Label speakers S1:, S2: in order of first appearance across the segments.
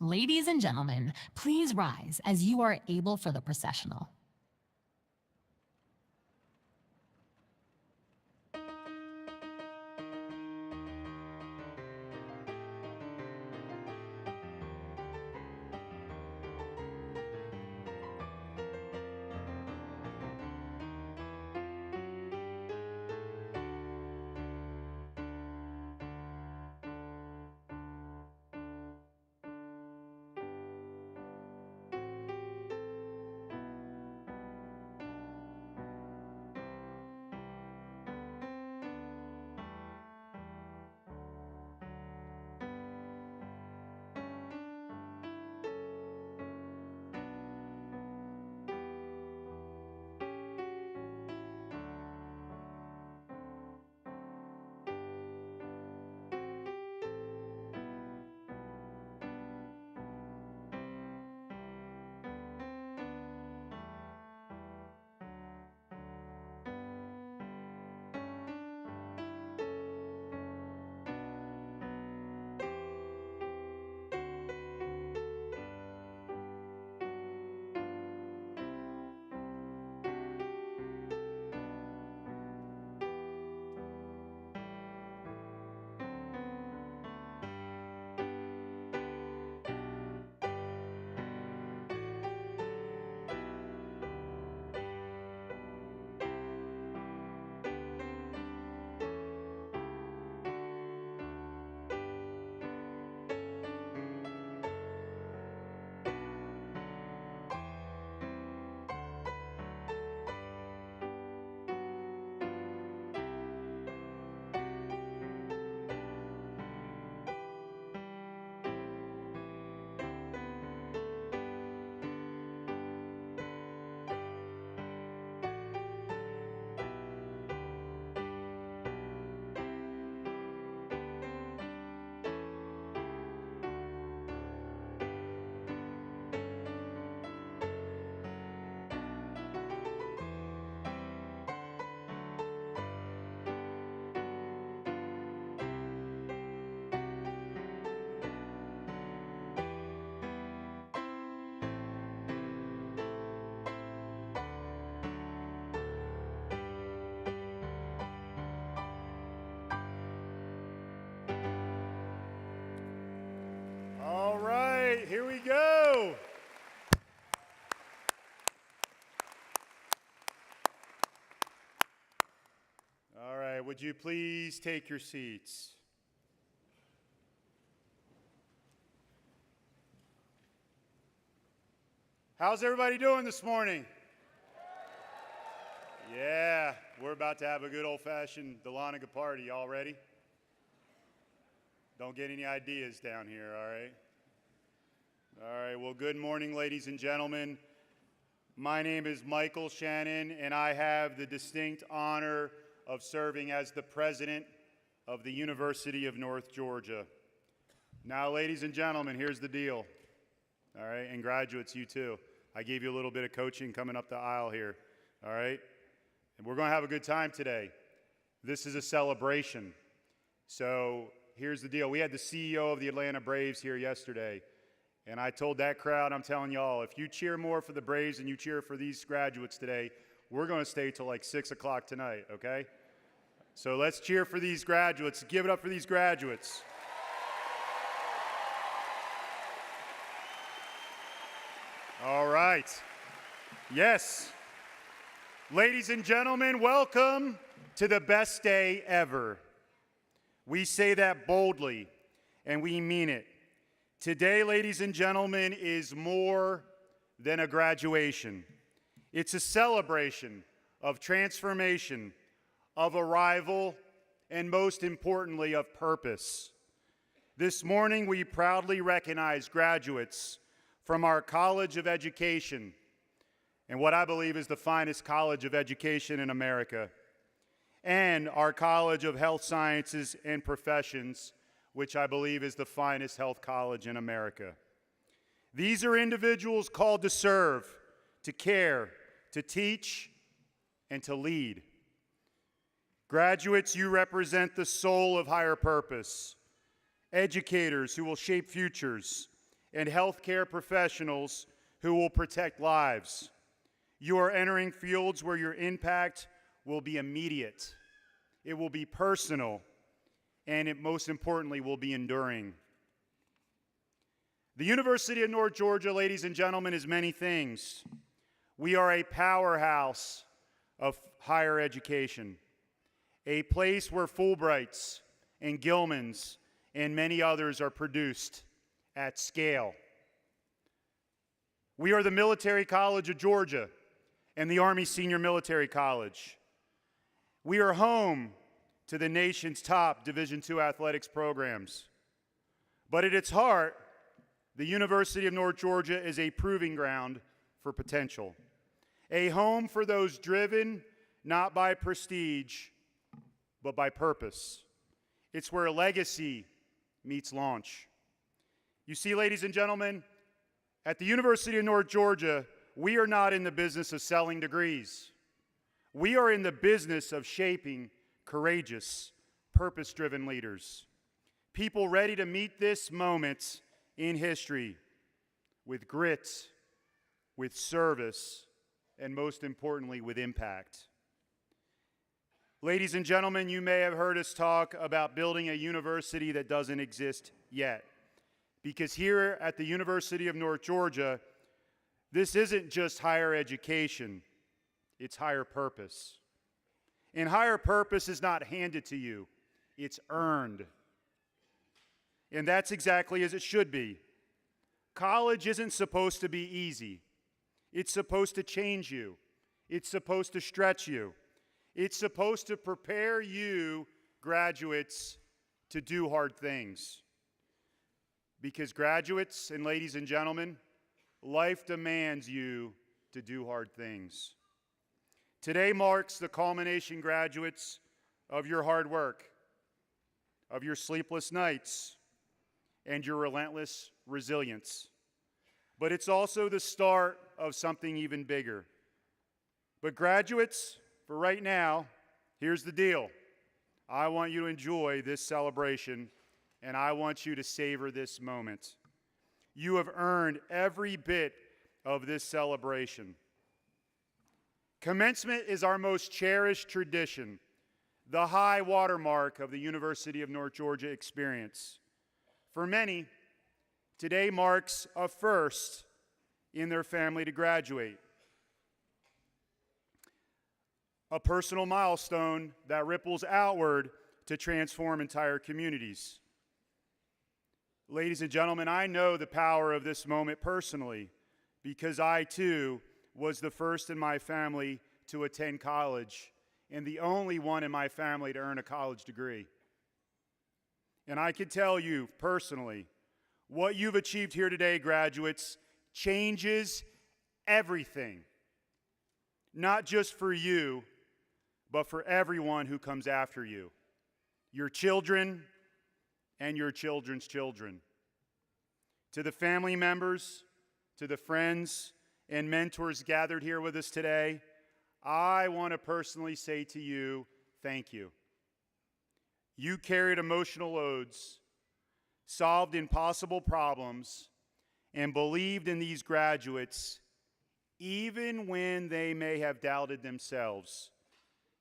S1: Ladies and gentlemen, please rise as you are able for the processional.
S2: All right, here we go. All right, would you please take your seats? How's everybody doing this morning? Yeah, we're about to have a good old-fashioned Dahlonega party. Y'all ready? Don't get any ideas down here, all right? All right, well, good morning, ladies and gentlemen. My name is Michael Shannon, and I have the distinct honor of serving as the president of the University of North Georgia. Now, ladies and gentlemen, here's the deal, all right? And graduates, you too. I gave you a little bit of coaching coming up the aisle here, all right? And we're going to have a good time today. This is a celebration. So here's the deal. We had the CEO of the Atlanta Braves here yesterday, and I told that crowd, I'm telling y'all, if you cheer more for the Braves than you cheer for these graduates today, we're going to stay till like 6 o'clock tonight, okay? So let's cheer for these graduates. Give it up for these graduates. All right. Yes. Ladies and gentlemen, welcome to the best day ever. We say that boldly, and we mean it. Today, ladies and gentlemen, is more than a graduation. It's a celebration of transformation, of arrival, and most importantly, of purpose. This morning, we proudly recognize graduates from our College of Education, and what I believe is the finest college of education in America, and our College of Health Sciences and Professions, which I believe is the finest health college in America. These are individuals called to serve, to care, to teach, and to lead. Graduates, you represent the soul of higher purpose, educators who will shape futures, and healthcare professionals who will protect lives. You are entering fields where your impact will be immediate, it will be personal, and it most importantly will be enduring. The University of North Georgia, ladies and gentlemen, is many things. We are a powerhouse of higher education, a place where Fulbrights and Gilmans and many others are produced at scale. We are the Military College of Georgia and the Army Senior Military College. We are home to the nation's top Division II athletics programs. But at its heart, the University of North Georgia is a proving ground for potential, a home for those driven not by prestige, but by purpose. It's where legacy meets launch. You see, ladies and gentlemen, at the University of North Georgia, we are not in the business of selling degrees. We are in the business of shaping courageous, purpose-driven leaders, people ready to meet this moment in history with grit, with service, and most importantly, with impact. Ladies and gentlemen, you may have heard us talk about building a university that doesn't exist yet. Because here at the University of North Georgia, this isn't just higher education, it's higher purpose. And higher purpose is not handed to you, it's earned. And that's exactly as it should be. College isn't supposed to be easy. It's supposed to change you. It's supposed to stretch you. It's supposed to prepare you, graduates, to do hard things. Because graduates and ladies and gentlemen, life demands you to do hard things. Today marks the culmination, graduates, of your hard work, of your sleepless nights, and your relentless resilience. But it's also the start of something even bigger. But graduates, for right now, here's the deal. I want you to enjoy this celebration, and I want you to savor this moment. You have earned every bit of this celebration. Commencement is our most cherished tradition, the high watermark of the University of North Georgia experience. For many, today marks a first in their family to graduate, a personal milestone that ripples outward to transform entire communities. Ladies and gentlemen, I know the power of this moment personally because I too was the first in my family to attend college and the only one in my family to earn a college degree. And I can tell you personally, what you've achieved here today, graduates, changes everything. Not just for you, but for everyone who comes after you. Your children and your children's children. To the family members, to the friends and mentors gathered here with us today, I want to personally say to you, thank you. You carried emotional loads, solved impossible problems, and believed in these graduates even when they may have doubted themselves.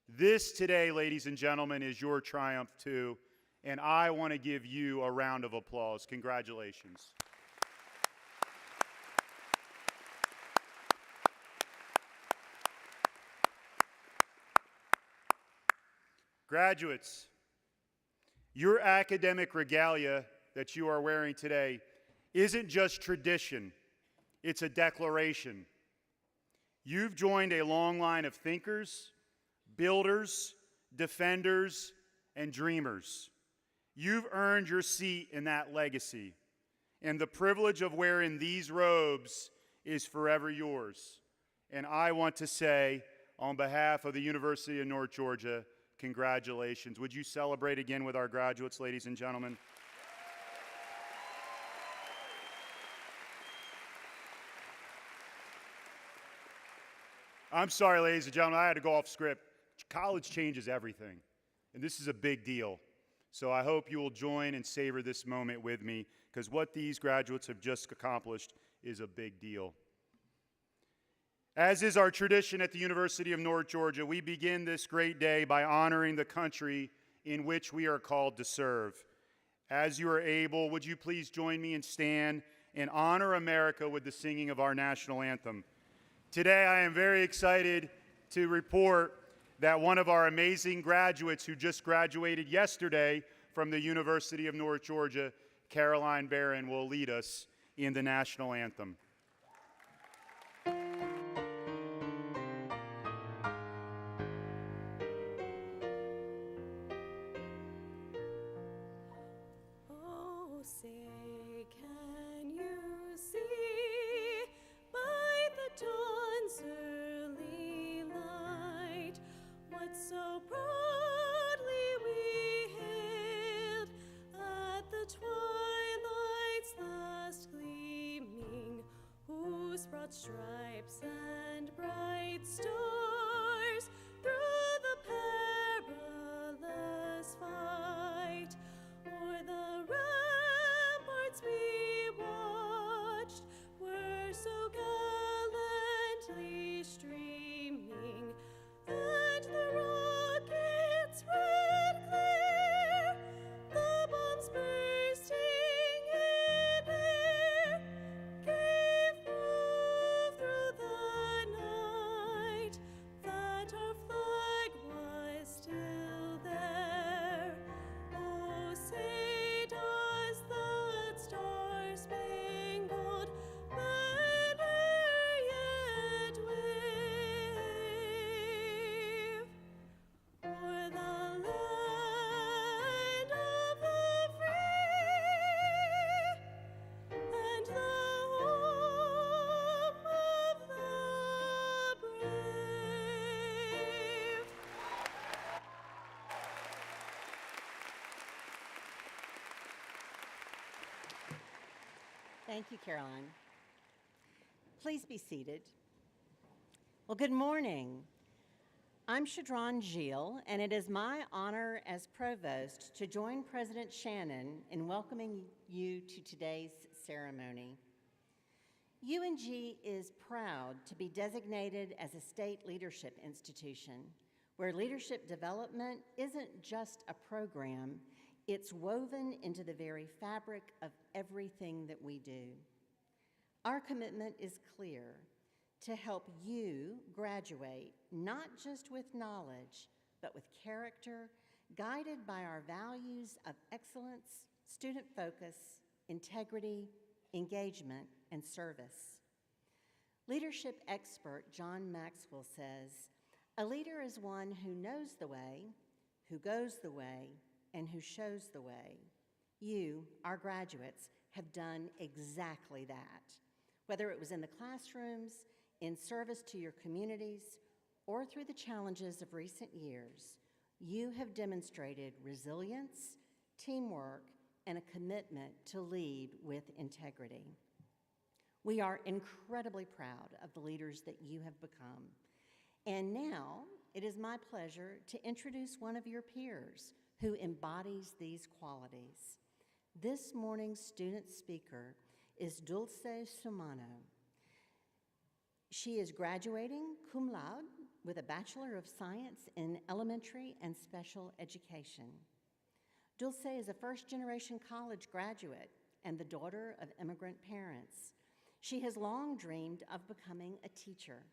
S2: This today, ladies and gentlemen, is your triumph too, and I want to give you a round of applause. Congratulations. Graduates, your academic regalia that you are wearing today isn't just tradition, it's a declaration. You've joined a long line of thinkers, builders, defenders, and dreamers. You've earned your seat in that legacy, and the privilege of wearing these robes is forever yours. And I want to say, on behalf of the University of North Georgia, congratulations. Would you celebrate again with our graduates, ladies and gentlemen? I'm sorry, ladies and gentlemen, I had to go off script. College changes everything, and this is a big deal. So I hope you will join and savor this moment with me, because what these graduates have just accomplished is a big deal. As is our tradition at the University of North Georgia, we begin this great day by honoring the country in which we are called to serve. As you are able, would you please join me and stand and honor America with the singing of our national anthem? Today, I am very excited to report that one of our amazing graduates who just graduated yesterday from the University of North Georgia, Caroline Barron, will lead us in the national anthem.
S3: Oh, say, can you see by the dawn's early light what so proudly we hailed at the twilight's last gleaming, whose broad stripes and bright stars through the perilous fight o'er the ramparts we watched were so gallantly streaming, and the rockets' red glare, the bombs bursting in air, gave proof through the night that our flag was still there. Oh, say does that star-spangled banner yet wave o'er the land of the free and the home of the brave?
S4: Thank you, Caroline. Please be seated. Well, good morning. I'm Shadron Gilles, and it is my honor as provost to join President Shannon in welcoming you to today's ceremony. UNG is proud to be designated as a state leadership institution, where leadership development isn't just a program, it's woven into the very fabric of everything that we do. Our commitment is clear: to help you graduate not just with knowledge, but with character, guided by our values of excellence, student focus, integrity, engagement, and service. Leadership expert John Maxwell says, "A leader is one who knows the way, who goes the way, and who shows the way." You, our graduates, have done exactly that. Whether it was in the classrooms, in service to your communities, or through the challenges of recent years, you have demonstrated resilience, teamwork, and a commitment to lead with integrity. We are incredibly proud of the leaders that you have become. And now, it is my pleasure to introduce one of your peers who embodies these qualities. This morning's student speaker is Dulce Sumano. She is graduating cum laude with a Bachelor of Science in Elementary and Special Education. Dulce is a first-generation college graduate and the daughter of immigrant parents. She has long dreamed of becoming a teacher,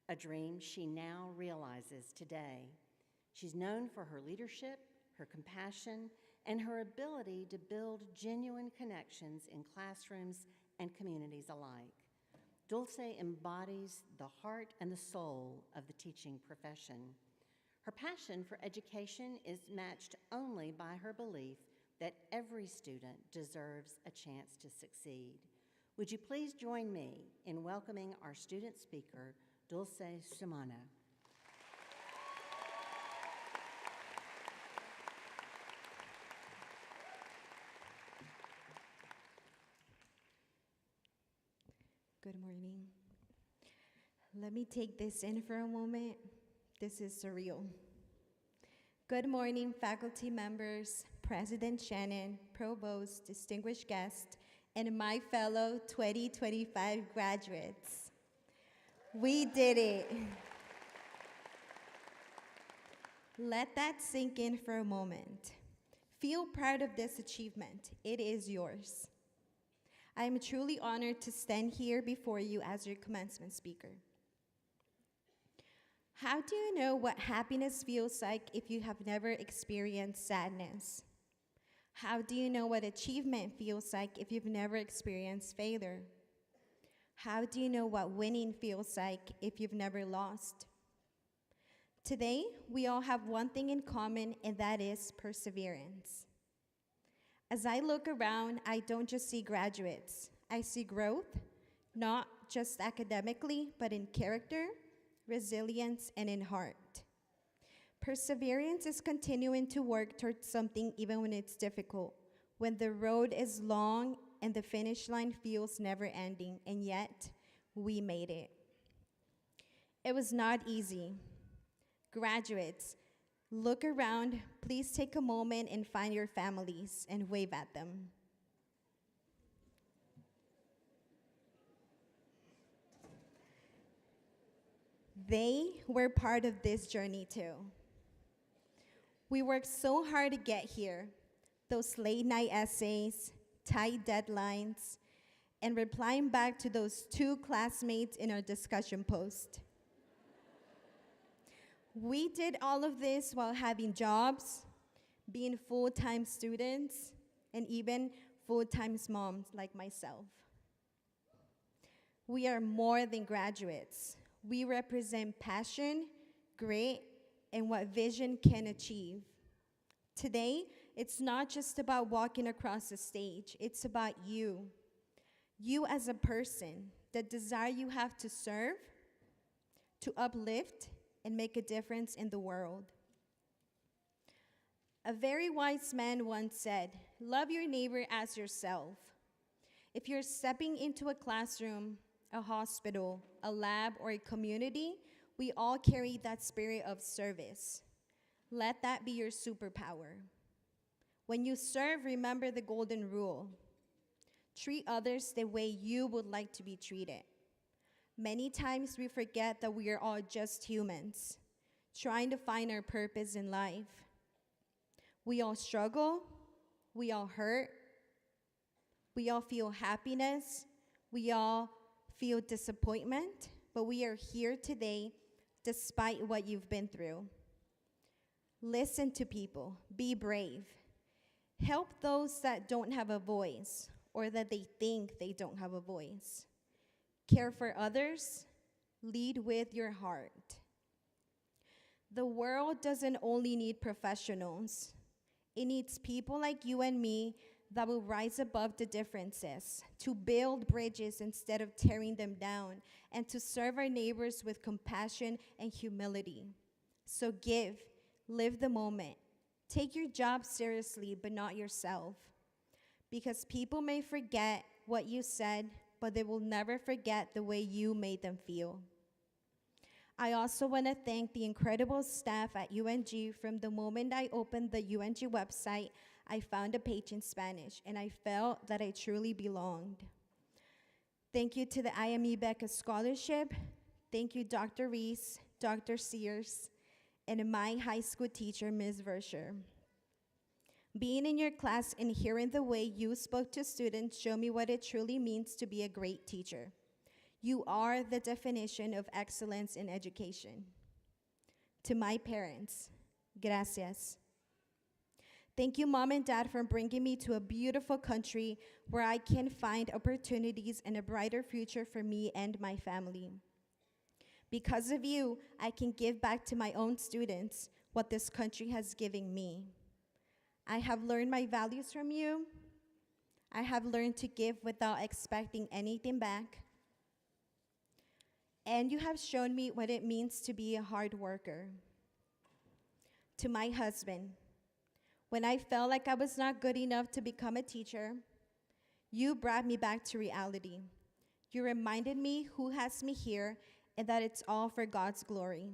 S4: a dream she now realizes today. She's known for her leadership, her compassion, and her ability to build genuine connections in classrooms and communities alike. Dulce embodies the heart and the soul of the teaching profession. Her passion for education is matched only by her belief that every student deserves a chance to succeed. Would you please join me in welcoming our student speaker, Dulce Sumano.
S5: Good morning. Let me take this in for a moment. This is surreal. Good morning, faculty members, President Shannon, Provost, distinguished guests, and my fellow 2025 graduates. We did it. Let that sink in for a moment. Feel proud of this achievement. It is yours. I am truly honored to stand here before you as your commencement speaker. How do you know what happiness feels like if you have never experienced sadness? How do you know what achievement feels like if you've never experienced failure? How do you know what winning feels like if you've never lost? Today, we all have one thing in common, and that is perseverance. As I look around, I don't just see graduates. I see growth, not just academically, but in character, resilience, and in heart. Perseverance is continuing to work towards something even when it's difficult, when the road is long and the finish line feels never ending, and yet we made it. It was not easy. Graduates, look around. Please take a moment and find your families and wave at them. They were part of this journey too. We worked so hard to get here. Those late night essays, tight deadlines, and replying back to those 2 classmates in our discussion post. We did all of this while having jobs, being full-time students, and even full-time moms like myself. We are more than graduates. We represent passion, grit, and what vision can achieve. Today, it's not just about walking across the stage, it's about you. You as a person, the desire you have to serve, to uplift, and make a difference in the world. A very wise man once said, "Love your neighbor as yourself." If you're stepping into a classroom, a hospital, a lab, or a community, we all carry that spirit of service. Let that be your superpower. When you serve, remember the golden rule. Treat others the way you would like to be treated. Many times we forget that we are all just humans, trying to find our purpose in life. We all struggle, we all hurt, we all feel happiness, we all feel disappointment, but we are here today despite what you've been through. Listen to people, be brave. Help those that don't have a voice or that they think they don't have a voice. Care for others, lead with your heart. The world doesn't only need professionals. It needs people like you and me that will rise above the differences, to build bridges instead of tearing them down, and to serve our neighbors with compassion and humility. So give, live the moment. Take your job seriously, but not yourself. Because people may forget what you said, but they will never forget the way you made them feel. I also want to thank the incredible staff at UNG. From the moment I opened the UNG website, I found a page in Spanish, and I felt that I truly belonged. Thank you to the IME Becca Scholarship. Thank you, Dr. Reese, Dr. Sears, and my high school teacher, Ms. Verscher. Being in your class and hearing the way you spoke to students showed me what it truly means to be a great teacher. You are the definition of excellence in education. To my parents, gracias. Thank you, Mom and Dad, for bringing me to a beautiful country where I can find opportunities and a brighter future for me and my family. Because of you, I can give back to my own students what this country has given me. I have learned my values from you. I have learned to give without expecting anything back. And you have shown me what it means to be a hard worker. To my husband, when I felt like I was not good enough to become a teacher, you brought me back to reality. You reminded me who has me here and that it's all for God's glory.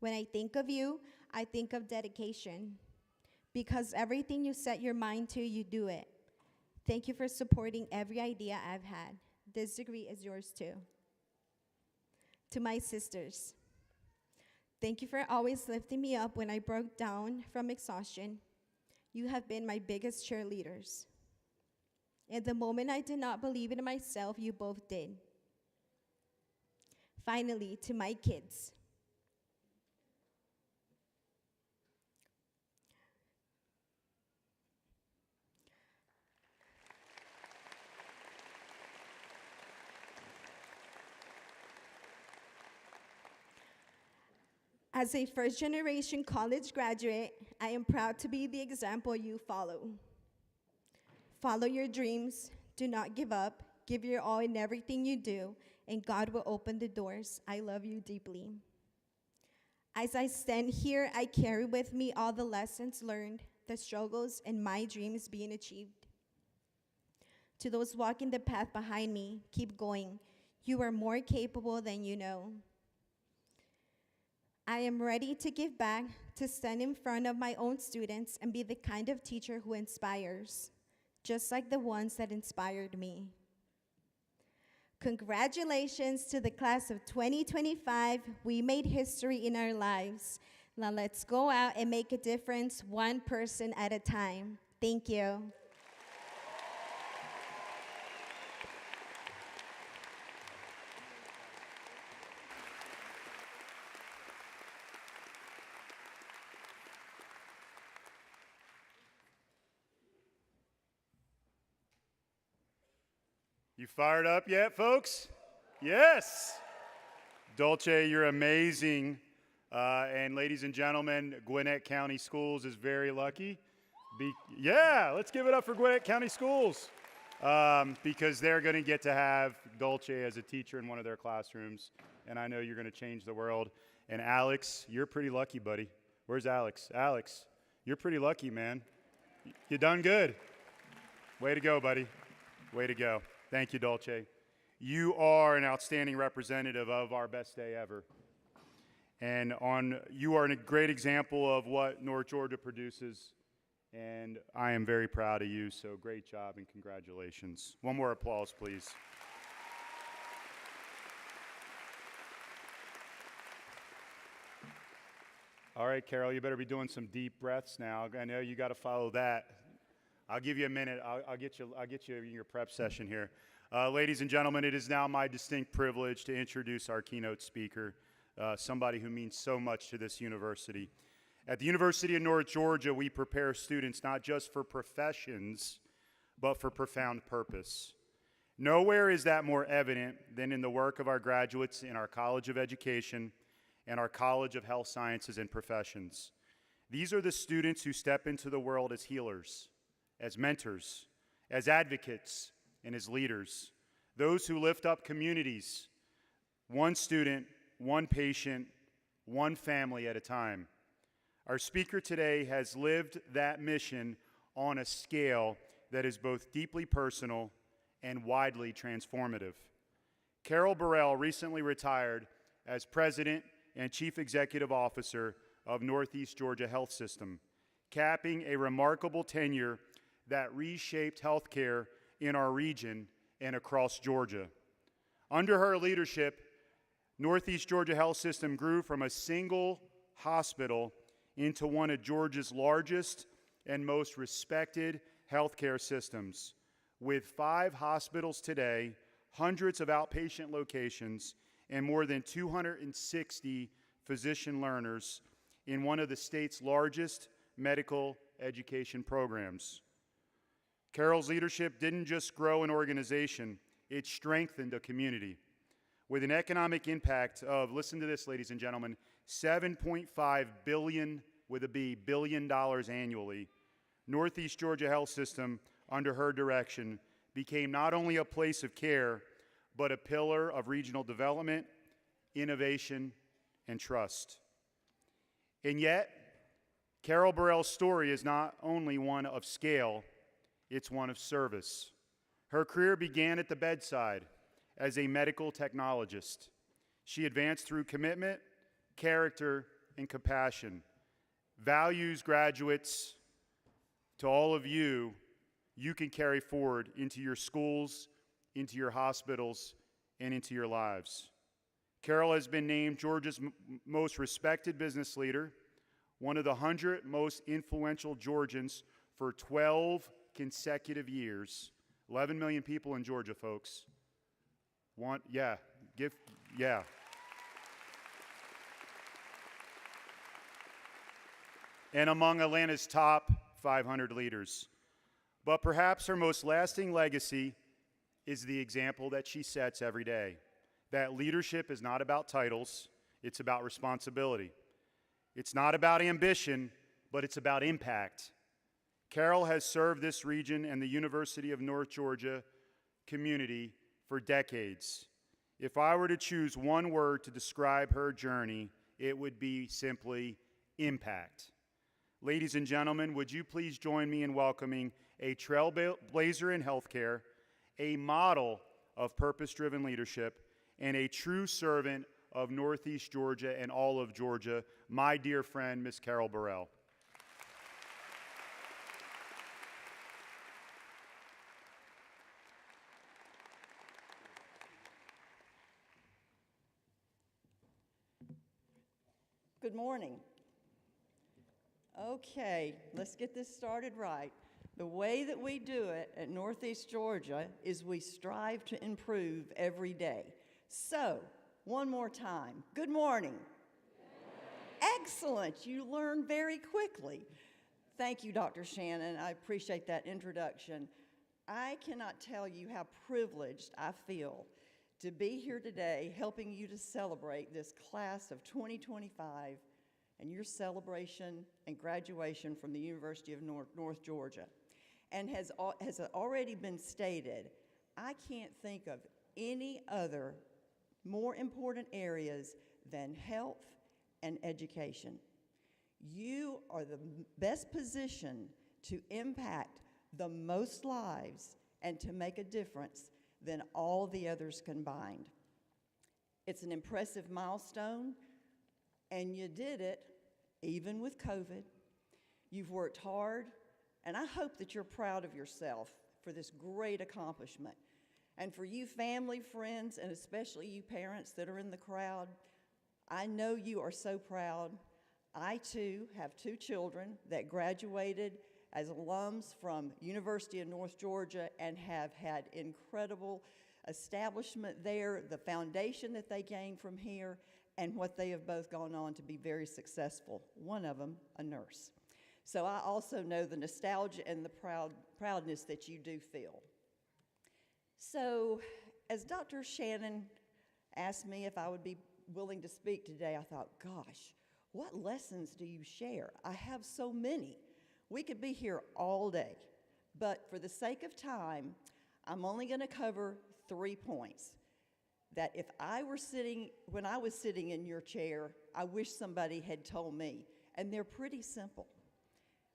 S5: When I think of you, I think of dedication. Because everything you set your mind to, you do it. Thank you for supporting every idea I've had. This degree is yours too. To my sisters, thank you for always lifting me up when I broke down from exhaustion. You have been my biggest cheerleaders. In the moment I did not believe in myself, you both did. Finally, to my kids. As a first-generation college graduate, I am proud to be the example you follow. Follow your dreams, do not give up, give your all in everything you do, and God will open the doors. I love you deeply. As I stand here, I carry with me all the lessons learned, the struggles, and my dreams being achieved. To those walking the path behind me, keep going. You are more capable than you know. I am ready to give back, to stand in front of my own students and be the kind of teacher who inspires, just like the ones that inspired me. Congratulations to the class of 2025. We made history in our lives. Now let's go out and make a difference one person at a time. Thank you.
S2: You fired up yet, folks? Yes. Dolce, you're amazing. And ladies and gentlemen, Gwinnett County Schools is very lucky. Yeah, let's give it up for Gwinnett County Schools. Because they're going to get to have Dolce as a teacher in one of their classrooms. And I know you're going to change the world. And Alex, you're pretty lucky, buddy. Where's Alex? Alex, you're pretty lucky, man. You done good. Way to go, buddy. Way to go. Thank you, Dolce. You are an outstanding representative of our best day ever. And you are a great example of what North Georgia produces. And I am very proud of you, so great job and congratulations. One more applause, please. All right, Carol, you better be doing some deep breaths now. I know you got to follow that. I'll give you a minute. I'll get you in your prep session here. Ladies and gentlemen, it is now my distinct privilege to introduce our keynote speaker, somebody who means so much to this university. At the University of North Georgia, we prepare students not just for professions, but for profound purpose. Nowhere is that more evident than in the work of our graduates in our College of Education and our College of Health Sciences and Professions. These are the students who step into the world as healers, as mentors, as advocates, and as leaders. Those who lift up communities, one student, one patient, one family at a time. Our speaker today has lived that mission on a scale that is both deeply personal and widely transformative. Carol Burrell recently retired as President and Chief Executive Officer of Northeast Georgia Health System, capping a remarkable tenure that reshaped healthcare in our region and across Georgia. Under her leadership, Northeast Georgia Health System grew from a single hospital into one of Georgia's largest and most respected healthcare systems, with 5 hospitals today, hundreds of outpatient locations, and more than 260 physician learners in one of the state's largest medical education programs. Carol's leadership didn't just grow an organization, it strengthened a community. With an economic impact of, listen to this, ladies and gentlemen, $7.5 billion, with a B, billion dollars annually, Northeast Georgia Health System, under her direction, became not only a place of care, but a pillar of regional development, innovation, and trust. And yet, Carol Burrell's story is not only one of scale, it's one of service. Her career began at the bedside as a medical technologist. She advanced through commitment, character, and compassion. Values, graduates, to all of you, you can carry forward into your schools, into your hospitals, and into your lives. Carol has been named Georgia's most respected business leader, one of the 100 most influential Georgians for 12 consecutive years. 11 million people in Georgia, folks. Yeah. And among Atlanta's top 500 leaders. But perhaps her most lasting legacy is the example that she sets every day. That leadership is not about titles, it's about responsibility. It's not about ambition, but it's about impact. Carol has served this region and the University of North Georgia community for decades. If I were to choose one word to describe her journey, it would be simply impact. Ladies and gentlemen, would you please join me in welcoming a trailblazer in healthcare, a model of purpose-driven leadership, and a true servant of Northeast Georgia and all of Georgia, my dear friend, Ms. Carol Burrell.
S6: Good morning. Okay, let's get this started right. The way that we do it at Northeast Georgia is we strive to improve every day. So, one more time. Good morning. Excellent. You learn very quickly. Thank you, Dr. Shannon. I appreciate that introduction. I cannot tell you how privileged I feel to be here today helping you to celebrate this class of 2025 and your celebration and graduation from the University of North Georgia. And has already been stated, I can't think of any other more important areas than health and education. You are the best position to impact the most lives and to make a difference than all the others combined. It's an impressive milestone, and you did it even with COVID. You've worked hard, and I hope that you're proud of yourself for this great accomplishment. And for you family, friends, and especially you parents that are in the crowd, I know you are so proud. I too have 2 children that graduated as alums from University of North Georgia and have had incredible establishment there, the foundation that they gained from here, and what they have both gone on to be very successful. One of them, a nurse. So I also know the nostalgia and the proudness that you do feel. So as Dr. Shannon asked me if I would be willing to speak today, I thought, gosh, what lessons do you share? I have so many. We could be here all day, but for the sake of time, I'm only going to cover 3 points that if I were when I was sitting in your chair, I wish somebody had told me, and they're pretty simple.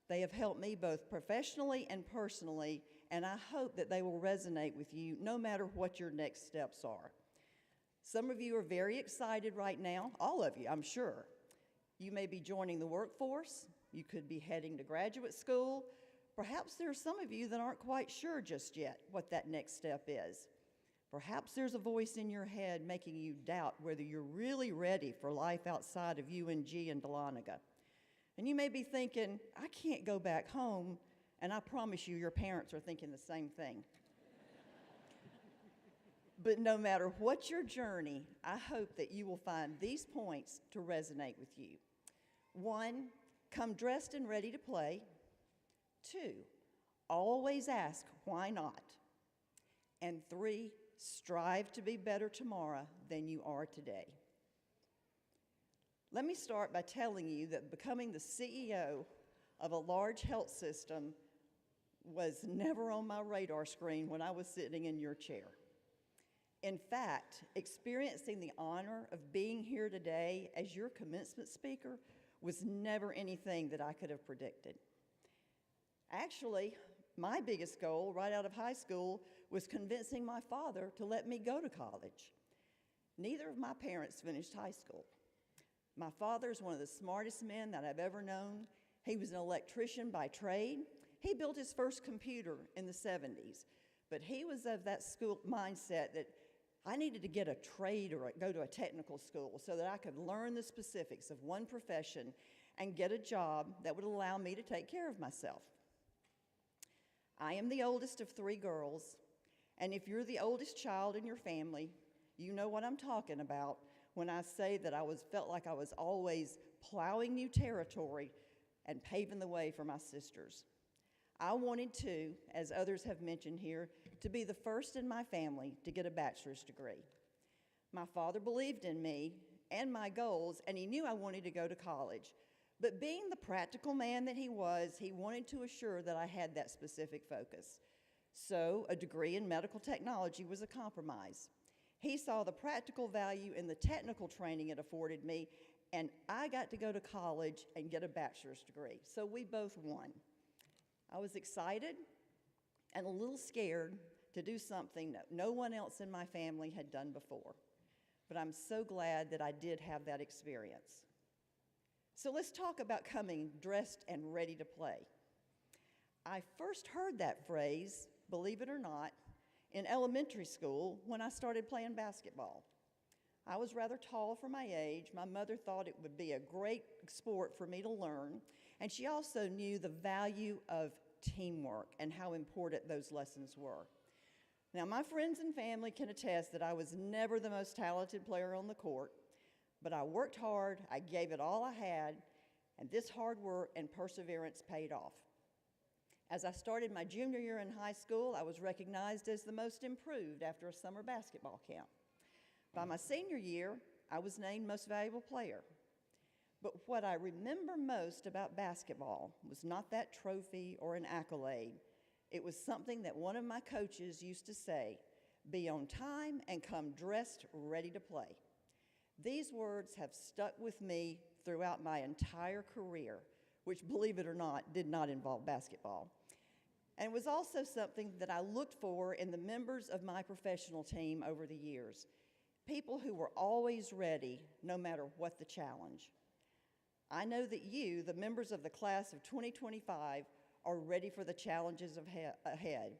S6: They have helped me both professionally and personally, and I hope that they will resonate with you no matter what your next steps are. Some of you are very excited right now, all of you, I'm sure. You may be joining the workforce. You could be heading to graduate school. Perhaps there are some of you that aren't quite sure just yet what that next step is. Perhaps there's a voice in your head making you doubt whether you're really ready for life outside of UNG and Dahlonega. And you may be thinking, I can't go back home, and I promise you your parents are thinking the same thing. But no matter what your journey, I hope that you will find these points to resonate with you. 1, come dressed and ready to play. 2, always ask why not. And 3, strive to be better tomorrow than you are today. Let me start by telling you that becoming the CEO of a large health system was never on my radar screen when I was sitting in your chair. In fact, experiencing the honor of being here today as your commencement speaker was never anything that I could have predicted. Actually, my biggest goal right out of high school was convincing my father to let me go to college. Neither of my parents finished high school. My father is one of the smartest men that I've ever known. He was an electrician by trade. He built his first computer in the 70s, but he was of that school mindset that I needed to get a trade or go to a technical school so that I could learn the specifics of one profession and get a job that would allow me to take care of myself. I am the oldest of 3 girls, and if you're the oldest child in your family, you know what I'm talking about when I say that felt like I was always plowing new territory and paving the way for my sisters. I wanted to, as others have mentioned here, to be the first in my family to get a bachelor's degree. My father believed in me and my goals, and he knew I wanted to go to college. But being the practical man that he was, he wanted to assure that I had that specific focus. So a degree in medical technology was a compromise. He saw the practical value in the technical training it afforded me, and I got to go to college and get a bachelor's degree. So we both won. I was excited and a little scared to do something that no one else in my family had done before. But I'm so glad that I did have that experience. So let's talk about coming dressed and ready to play. I first heard that phrase, believe it or not, in elementary school when I started playing basketball. I was rather tall for my age. My mother thought it would be a great sport for me to learn, and she also knew the value of teamwork and how important those lessons were. Now, my friends and family can attest that I was never the most talented player on the court, but I worked hard, I gave it all I had, and this hard work and perseverance paid off. As I started my junior year in high school, I was recognized as the most improved after a summer basketball camp. By my senior year, I was named Most Valuable Player. But what I remember most about basketball was not that trophy or an accolade. It was something that one of my coaches used to say, "Be on time and come dressed ready to play." These words have stuck with me throughout my entire career, which, believe it or not, did not involve basketball. And was also something that I looked for in the members of my professional team over the years. People who were always ready, no matter what the challenge. I know that you, the members of the class of 2025, are ready for the challenges ahead.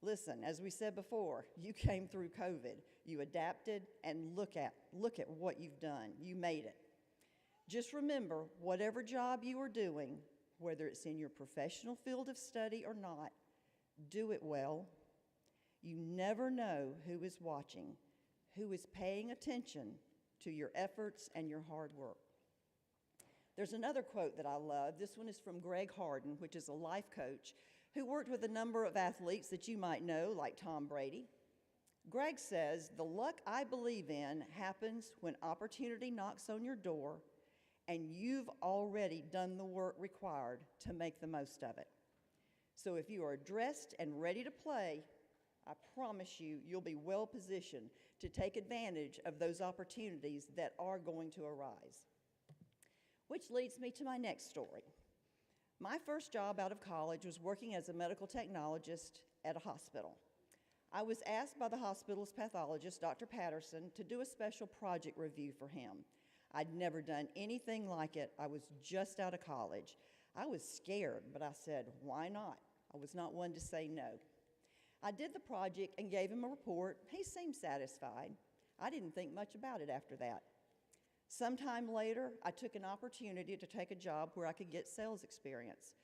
S6: Listen, as we said before, you came through COVID. You adapted, and look at what you've done. You made it. Just remember, whatever job you are doing, whether it's in your professional field of study or not, do it well. You never know who is watching, who is paying attention to your efforts and your hard work. There's another quote that I love. This one is from Greg Harden, which is a life coach who worked with a number of athletes that you might know, like Tom Brady. Greg says, "The luck I believe in happens when opportunity knocks on your door and you've already done the work required to make the most of it." So if you are dressed and ready to play, I promise you'll be well positioned to take advantage of those opportunities that are going to arise. Which leads me to my next story. My first job out of college was working as a medical technologist at a hospital. I was asked by the hospital's pathologist, Dr. Patterson, to do a special project review for him. I'd never done anything like it. I was just out of college. I was scared, but I said, why not? I was not one to say no. I did the project and gave him a report. He seemed satisfied. I didn't think much about it after that. Sometime later, I took an opportunity to take a job where I could get sales experience.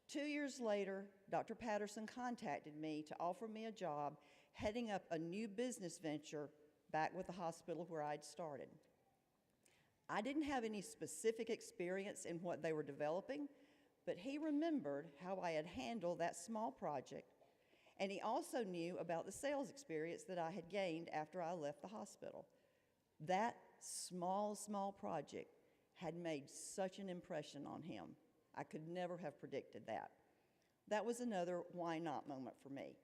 S6: 2 years later, Dr. Patterson contacted me to offer me a job heading up a new business venture back with the hospital where I'd started. I didn't have any specific experience in what they were developing, but he remembered how I had handled that small project, and he also knew about the sales experience that I had gained after I left the hospital. That small project had made such an impression on him. I could never have predicted that. That was another why not moment for me.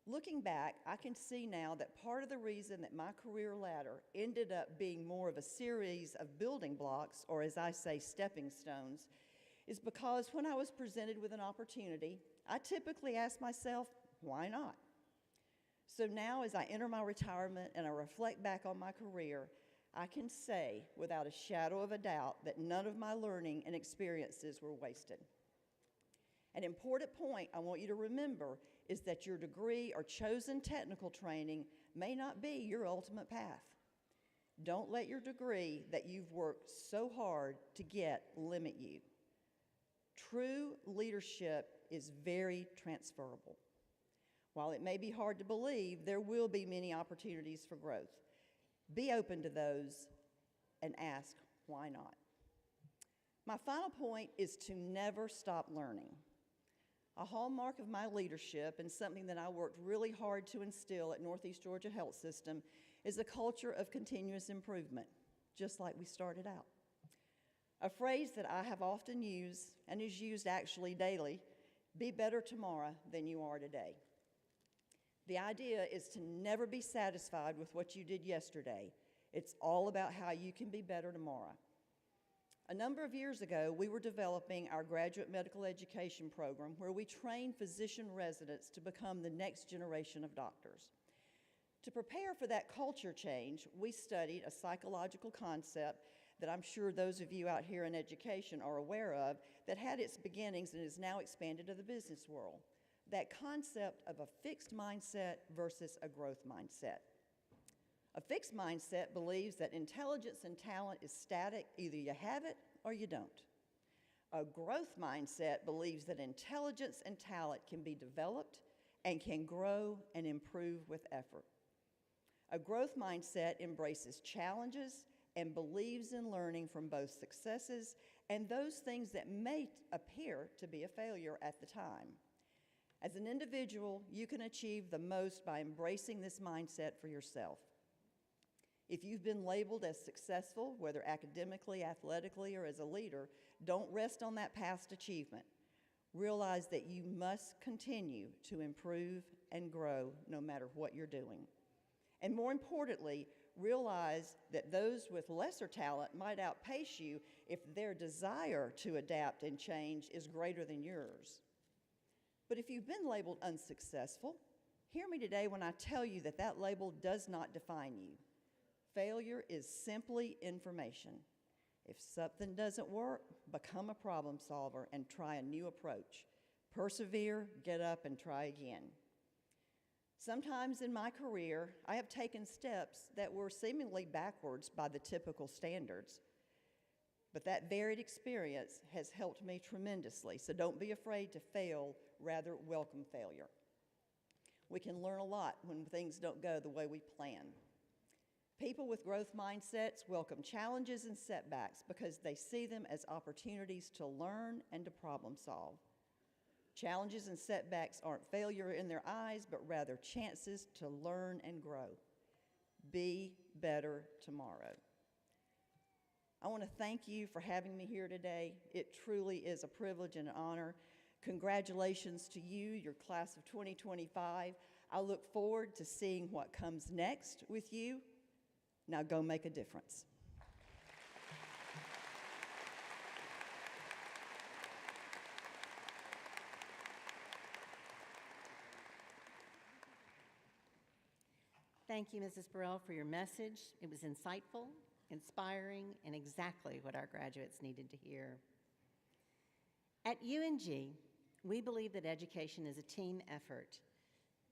S6: Looking back, I can see now that part of the reason that my career ladder ended up being more of a series of building blocks, or as I say, stepping stones, is because when I was presented with an opportunity, I typically asked myself, why not? So now as I enter my retirement and I reflect back on my career, I can say without a shadow of a doubt that none of my learning and experiences were wasted. An important point I want you to remember is that your degree or chosen technical training may not be your ultimate path. Don't let your degree that you've worked so hard to get limit you. True leadership is very transferable. While it may be hard to believe, there will be many opportunities for growth. Be open to those and ask, why not? My final point is to never stop learning. A hallmark of my leadership and something that I worked really hard to instill at Northeast Georgia Health System is a culture of continuous improvement, just like we started out. A phrase that I have often used and is used actually daily, be better tomorrow than you are today. The idea is to never be satisfied with what you did yesterday. It's all about how you can be better tomorrow. A number of years ago, we were developing our graduate medical education program where we train physician residents to become the next generation of doctors. To prepare for that culture change, we studied a psychological concept that I'm sure those of you out here in education are aware of that had its beginnings and is now expanded to the business world. That concept of a fixed mindset versus a growth mindset. A fixed mindset believes that intelligence and talent is static, either you have it or you don't. A growth mindset believes that intelligence and talent can be developed and can grow and improve with effort. A growth mindset embraces challenges and believes in learning from both successes and those things that may appear to be a failure at the time. As an individual, you can achieve the most by embracing this mindset for yourself. If you've been labeled as successful, whether academically, athletically, or as a leader, don't rest on that past achievement. Realize that you must continue to improve and grow no matter what you're doing. And more importantly, realize that those with lesser talent might outpace you if their desire to adapt and change is greater than yours. But if you've been labeled unsuccessful, hear me today when I tell you that that label does not define you. Failure is simply information. If something doesn't work, become a problem solver and try a new approach. Persevere, get up, and try again. Sometimes in my career, I have taken steps that were seemingly backwards by the typical standards. But that varied experience has helped me tremendously, so don't be afraid to fail, rather welcome failure. We can learn a lot when things don't go the way we plan. People with growth mindsets welcome challenges and setbacks because they see them as opportunities to learn and to problem solve. Challenges and setbacks aren't failure in their eyes, but rather chances to learn and grow. Be better tomorrow. I want to thank you for having me here today. It truly is a privilege and an honor. Congratulations to you, your class of 2025. I look forward to seeing what comes next with you. Now go make a difference.
S4: Thank you, Mrs. Burrell, for your message. It was insightful, inspiring, and exactly what our graduates needed to hear. At UNG, we believe that education is a team effort.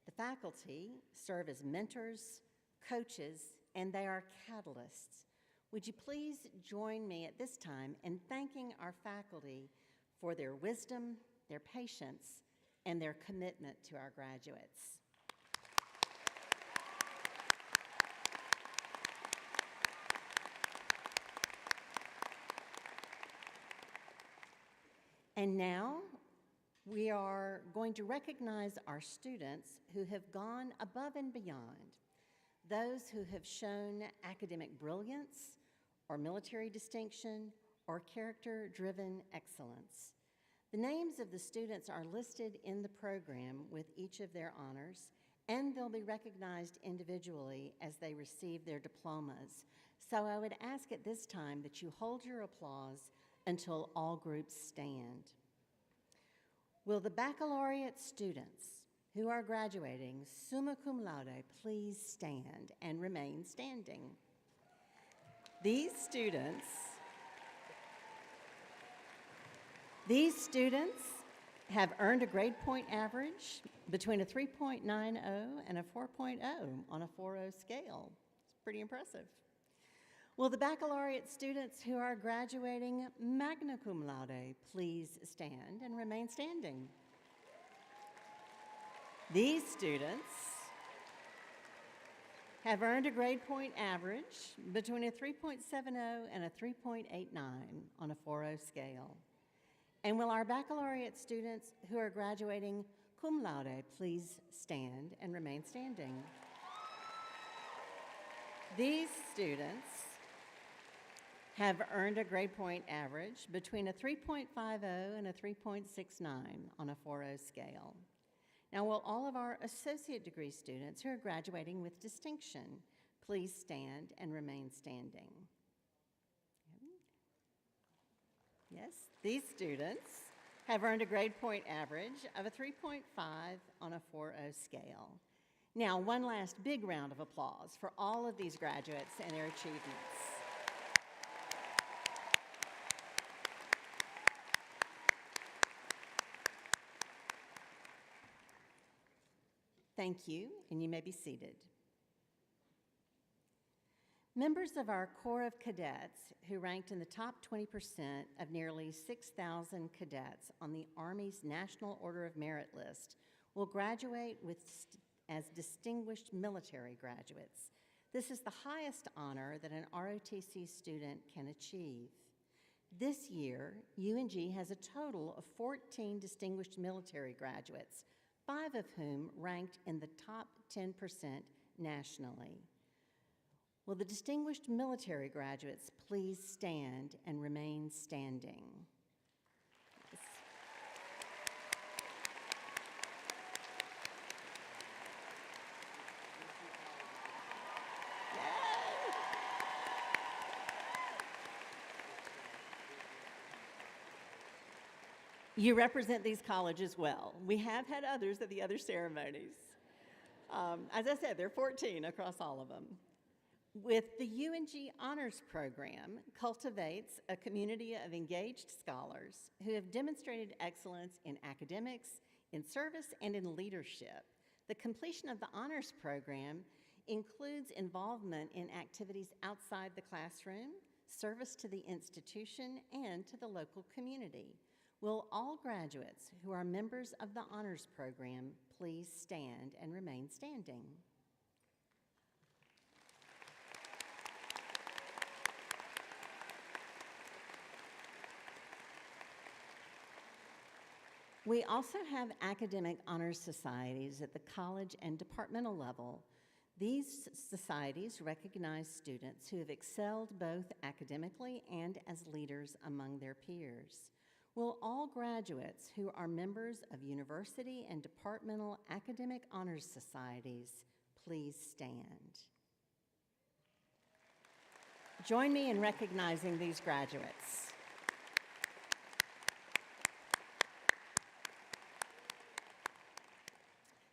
S4: The faculty serve as mentors, coaches, and they are catalysts. Would you please join me at this time in thanking our faculty for their wisdom, their patience, and their commitment to our graduates. And now, we are going to recognize our students who have gone above and beyond, those who have shown academic brilliance, or military distinction, or character-driven excellence. The names of the students are listed in the program with each of their honors, and they'll be recognized individually as they receive their diplomas. So I would ask at this time that you hold your applause until all groups stand. Will the baccalaureate students who are graduating summa cum laude please stand and remain standing? These students have earned a grade point average between a 3.90 and a 4.0 on a 4.0 scale. It's pretty impressive. Will the baccalaureate students who are graduating magna cum laude please stand and remain standing? These students have earned a grade point average between a 3.70 and a 3.89 on a 4.0 scale. And will our baccalaureate students who are graduating cum laude please stand and remain standing? These students have earned a grade point average between a 3.50 and a 3.69 on a 4.0 scale. Now, will all of our associate degree students who are graduating with distinction please stand and remain standing? Yes, these students have earned a grade point average of a 3.5 on a 4.0 scale. Now, one last big round of applause for all of these graduates and their achievements. Thank you, and you may be seated. Members of our Corps of Cadets who ranked in the top 20% of nearly 6,000 cadets on the Army's National Order of Merit list will graduate as distinguished military graduates. This is the highest honor that an ROTC student can achieve. This year, UNG has a total of 14 distinguished military graduates, 5 of whom ranked in the top 10% nationally. Will the distinguished military graduates please stand and remain standing? Yes. Yay! You represent these colleges well. We have had others at the other ceremonies. As I said, there are 14 across all of them. With the UNG Honors Program cultivates a community of engaged scholars who have demonstrated excellence in academics, in service, and in leadership. The completion of the Honors Program includes involvement in activities outside the classroom, service to the institution, and to the local community. Will all graduates who are members of the Honors Program please stand and remain standing? We also have academic honors societies at the college and departmental level. These societies recognize students who have excelled both academically and as leaders among their peers. Will all graduates who are members of university and departmental academic honors societies please stand? Join me in recognizing these graduates.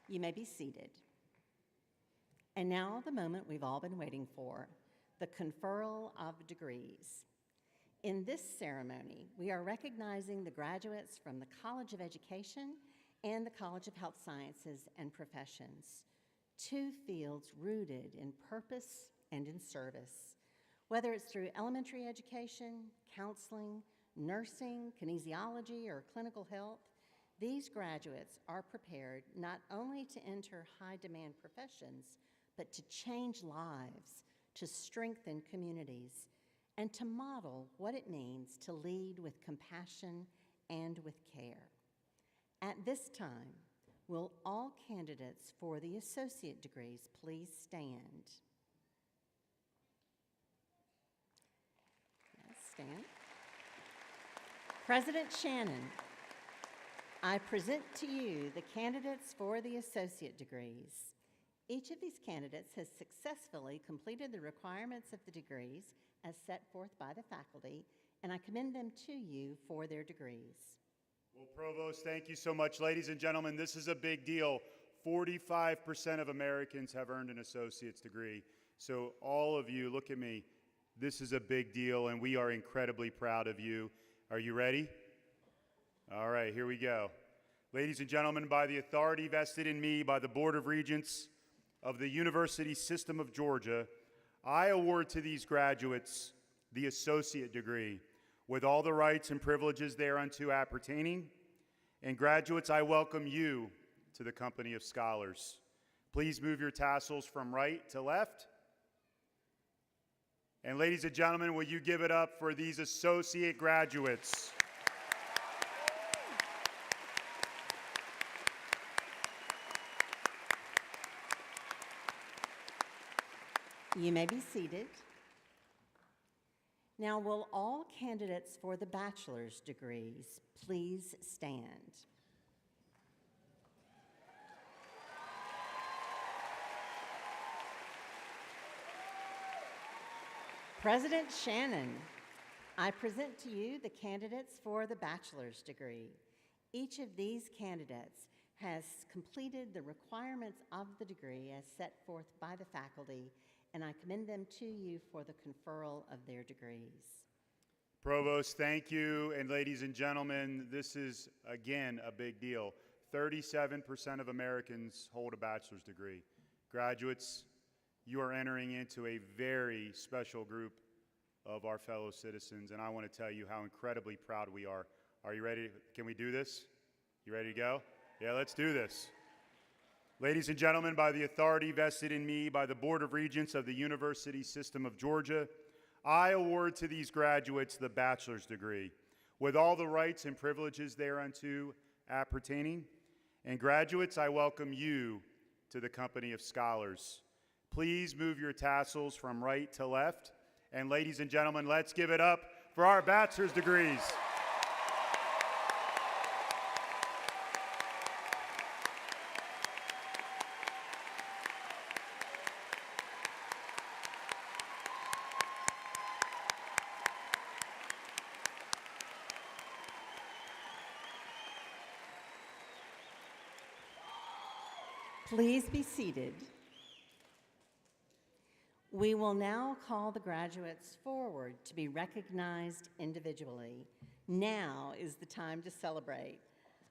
S4: You may be seated. And now the moment we've all been waiting for, the conferral of degrees. In this ceremony, we are recognizing the graduates from the College of Education and the College of Health Sciences and Professions, 2 fields rooted in purpose and in service. Whether it's through elementary education, counseling, nursing, kinesiology, or clinical health, these graduates are prepared not only to enter high-demand professions, but to change lives, to strengthen communities, and to model what it means to lead with compassion and with care. At this time, will all candidates for the associate degrees please stand? Yes, stand. President Shannon, I present to you the candidates for the associate degrees. Each of these candidates has successfully completed the requirements of the degrees as set forth by the faculty, and I commend them to you for their degrees.
S2: Well, Provost, thank you so much. Ladies and gentlemen, this is a big deal. 45% of Americans have earned an associate's degree. So all of you, look at me. This is a big deal, and we are incredibly proud of you. Are you ready? All right, here we go. Ladies and gentlemen, by the authority vested in me by the Board of Regents of the University System of Georgia, I award to these graduates the associate degree with all the rights and privileges thereunto appertaining. And graduates, I welcome you to the company of scholars. Please move your tassels from right to left. And ladies and gentlemen, will you give it up for these associate graduates?
S4: You may be seated. Now, will all candidates for the bachelor's degrees please stand? President Shannon, I present to you the candidates for the bachelor's degree. Each of these candidates has completed the requirements of the degree as set forth by the faculty, and I commend them to you for the conferral of their degrees.
S2: Provost, thank you. And ladies and gentlemen, this is, again, a big deal. 37% of Americans hold a bachelor's degree. Graduates, you are entering into a very special group of our fellow citizens, and I want to tell you how incredibly proud we are. Are you ready? Can we do this? You ready to go? Yeah, let's do this. Ladies and gentlemen, by the authority vested in me by the Board of Regents of the University System of Georgia, I award to these graduates the bachelor's degree with all the rights and privileges thereunto appertaining. And graduates, I welcome you to the company of scholars. Please move your tassels from right to left. And ladies and gentlemen, let's give it up for our bachelor's degrees.
S4: Please be seated. We will now call the graduates forward to be recognized individually. Now is the time to celebrate.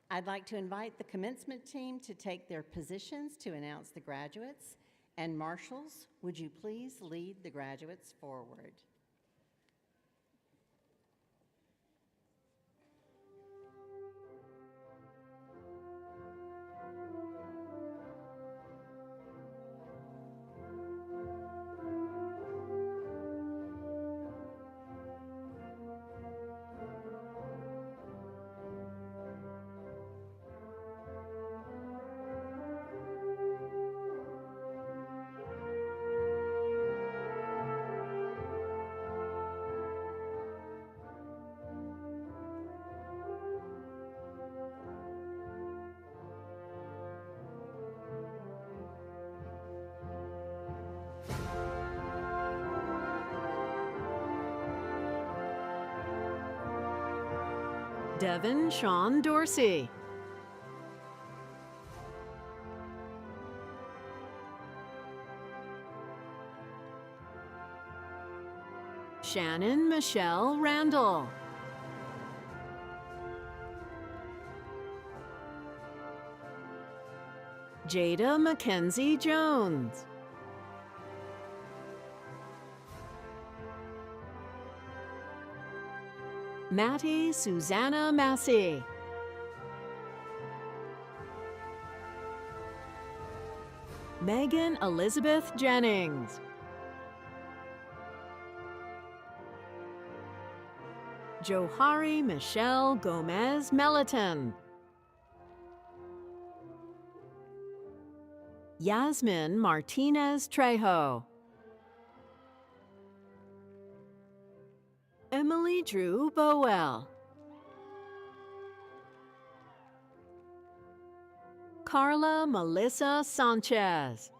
S4: I'd like to invite the commencement team to take their positions to announce the graduates. And marshals, would you please lead the graduates forward?
S7: Devin Sean Dorsey. Shannon Michelle Randall. Jada Mackenzie Jones. Mattie Susanna Massey. Megan Elizabeth Jennings. Johari Michelle Gomez Melliton. Yasmin Martinez Trejo. Emily Drew Bowell. Carla Melissa Sanchez.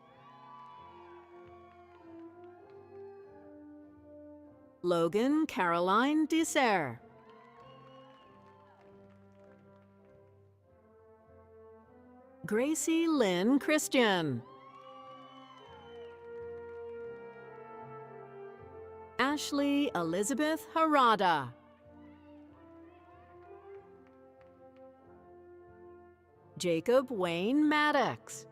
S7: Logan Caroline Deser. Gracie Lynn Christian. Ashley Elizabeth Harada. Jacob Wayne Maddox.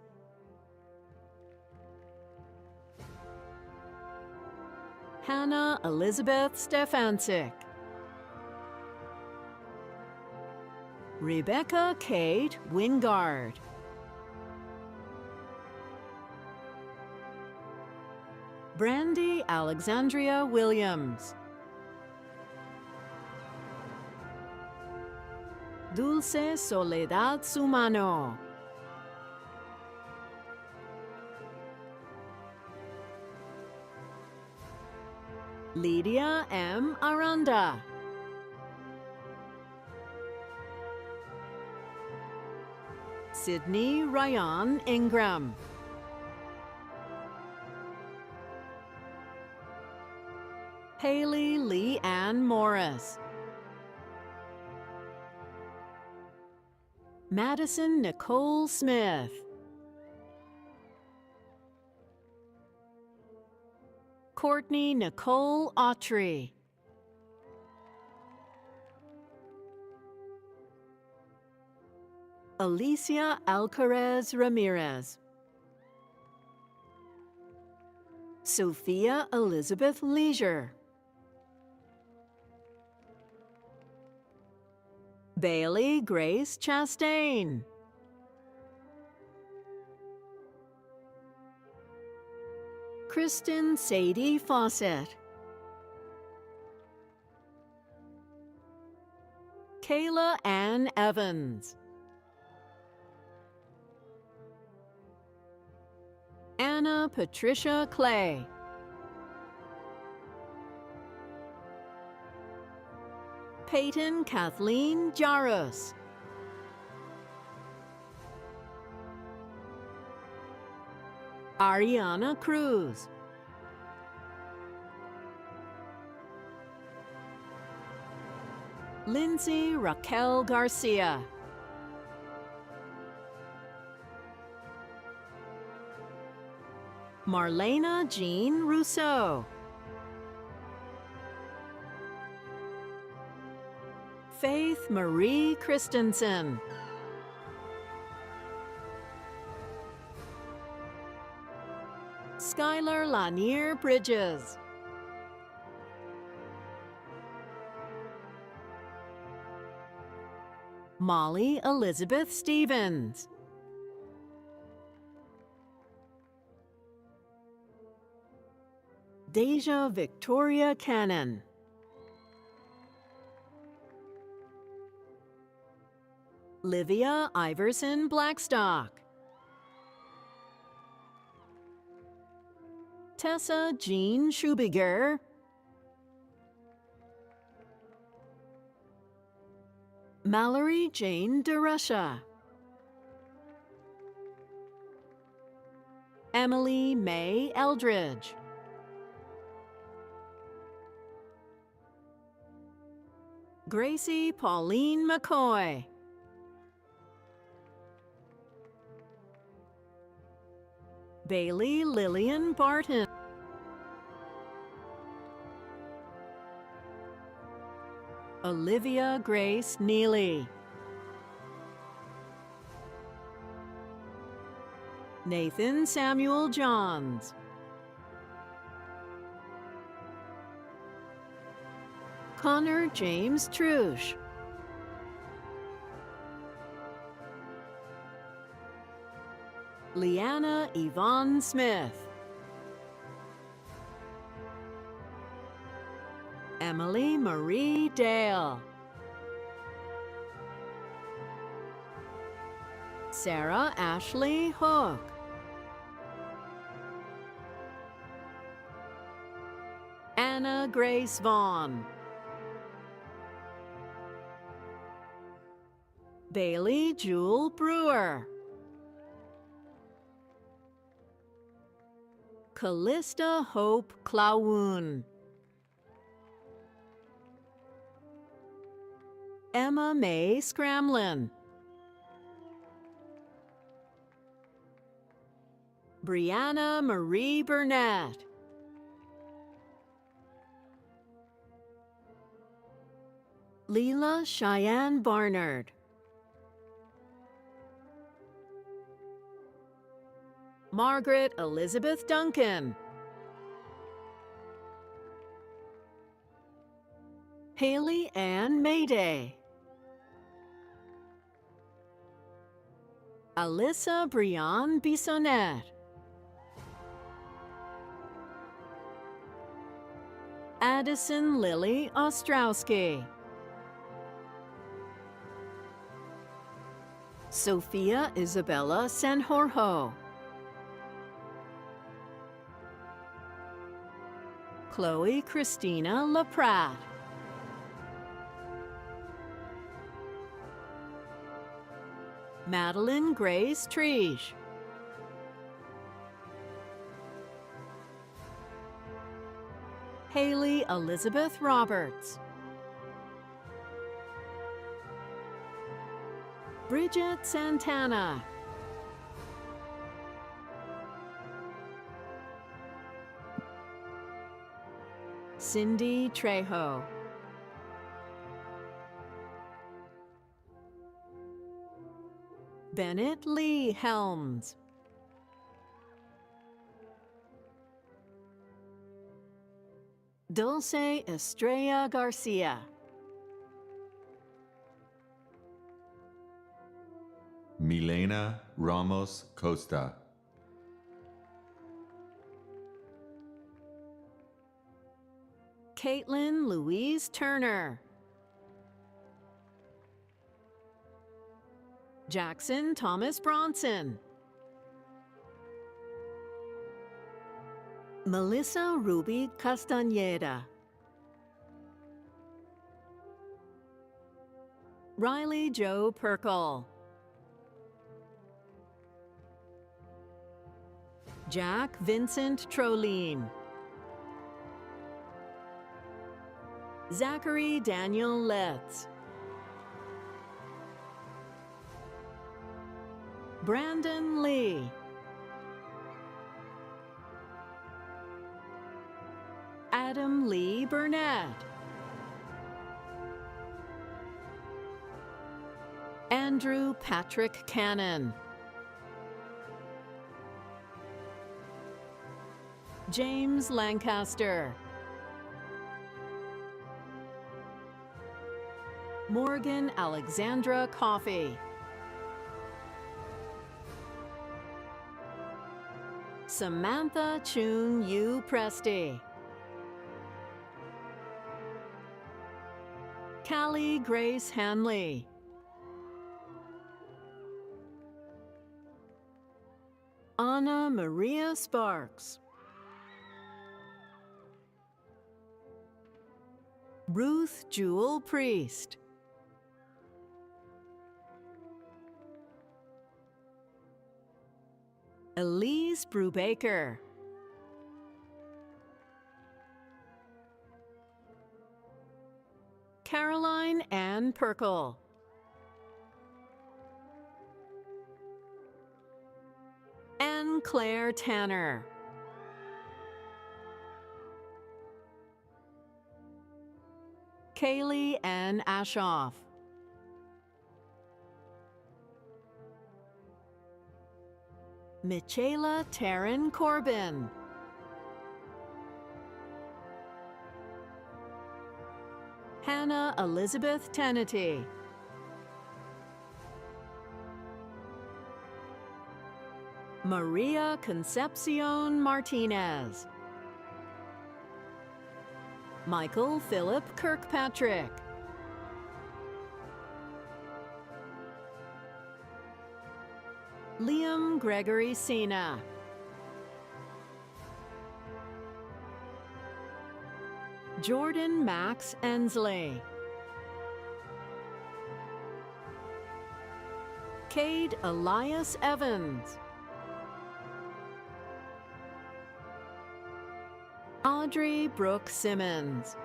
S7: Hannah Elizabeth Stefancic. Rebecca Kate Wingard. Brandy Alexandria Williams. Dulce Soledad Sumano. Lydia M. Aranda. Sydney Ryan Ingram. Haley Lee Ann Morris. Madison Nicole Smith. Courtney Nicole Autry. Alicia Alcarez Ramirez. Sophia Elizabeth Leisure. Bailey Grace Chastain. Kristen Sadie Fawcett. Kayla Ann Evans. Anna Patricia Clay. Peyton Kathleen Jarus. Ariana Cruz. Lindsay Raquel Garcia. Marlena Jean Rousseau. Faith Marie Christensen. Skylar Lanier Bridges. Molly Elizabeth Stevens. Deja Victoria Cannon. Livia Iverson Blackstock. Tessa Jean Schubiger. Mallory Jane DeRusha. Emily May Eldridge. Gracie Pauline McCoy. Bailey Lillian Barton. Olivia Grace Neely. Nathan Samuel Johns. Connor James Trush. Leanna Yvonne Smith. Emily Marie Dale. Sarah Ashley Hook. Anna Grace Vaughn. Bailey Jewel Brewer. Callista Hope Clawoon. Emma May Scramlin. Brianna Marie Burnett. Leela Cheyenne Barnard. Margaret Elizabeth Duncan. Haley Ann Mayday. Alyssa Brianne Bissonnette. Addison Lily Ostrowski. Sophia Isabella Sanjorjo. Chloe Christina LaPratt. Madeline Grace Triege. Haley Elizabeth Roberts. Bridget Santana. Cindy Trejo. Bennett Lee Helms. Dulce Estrella Garcia.
S8: Milena Ramos Costa.
S7: Caitlin Louise Turner. Jackson Thomas Bronson. Melissa Ruby Castañeda. Riley Joe Perkle. Jack Vincent Troline. Zachary Daniel Letts. Brandon Lee. Adam Lee Burnett. Andrew Patrick Cannon. James Lancaster. Morgan Alexandra Coffey. Samantha Chun Yu Presti. Callie Grace Hanley. Anna Maria Sparks. Ruth Jewel Priest. Elise Brubaker. Caroline Ann Perkle. Anne Claire Tanner. Kaylee Ann Ashoff. Michaela Taryn Corbin. Hannah Elizabeth Tennety. Maria Concepcion Martinez. Michael Philip Kirkpatrick. Liam Gregory Sena. Jordan Max Ensley. Cade Elias Evans. Audrey Brooke Simmons.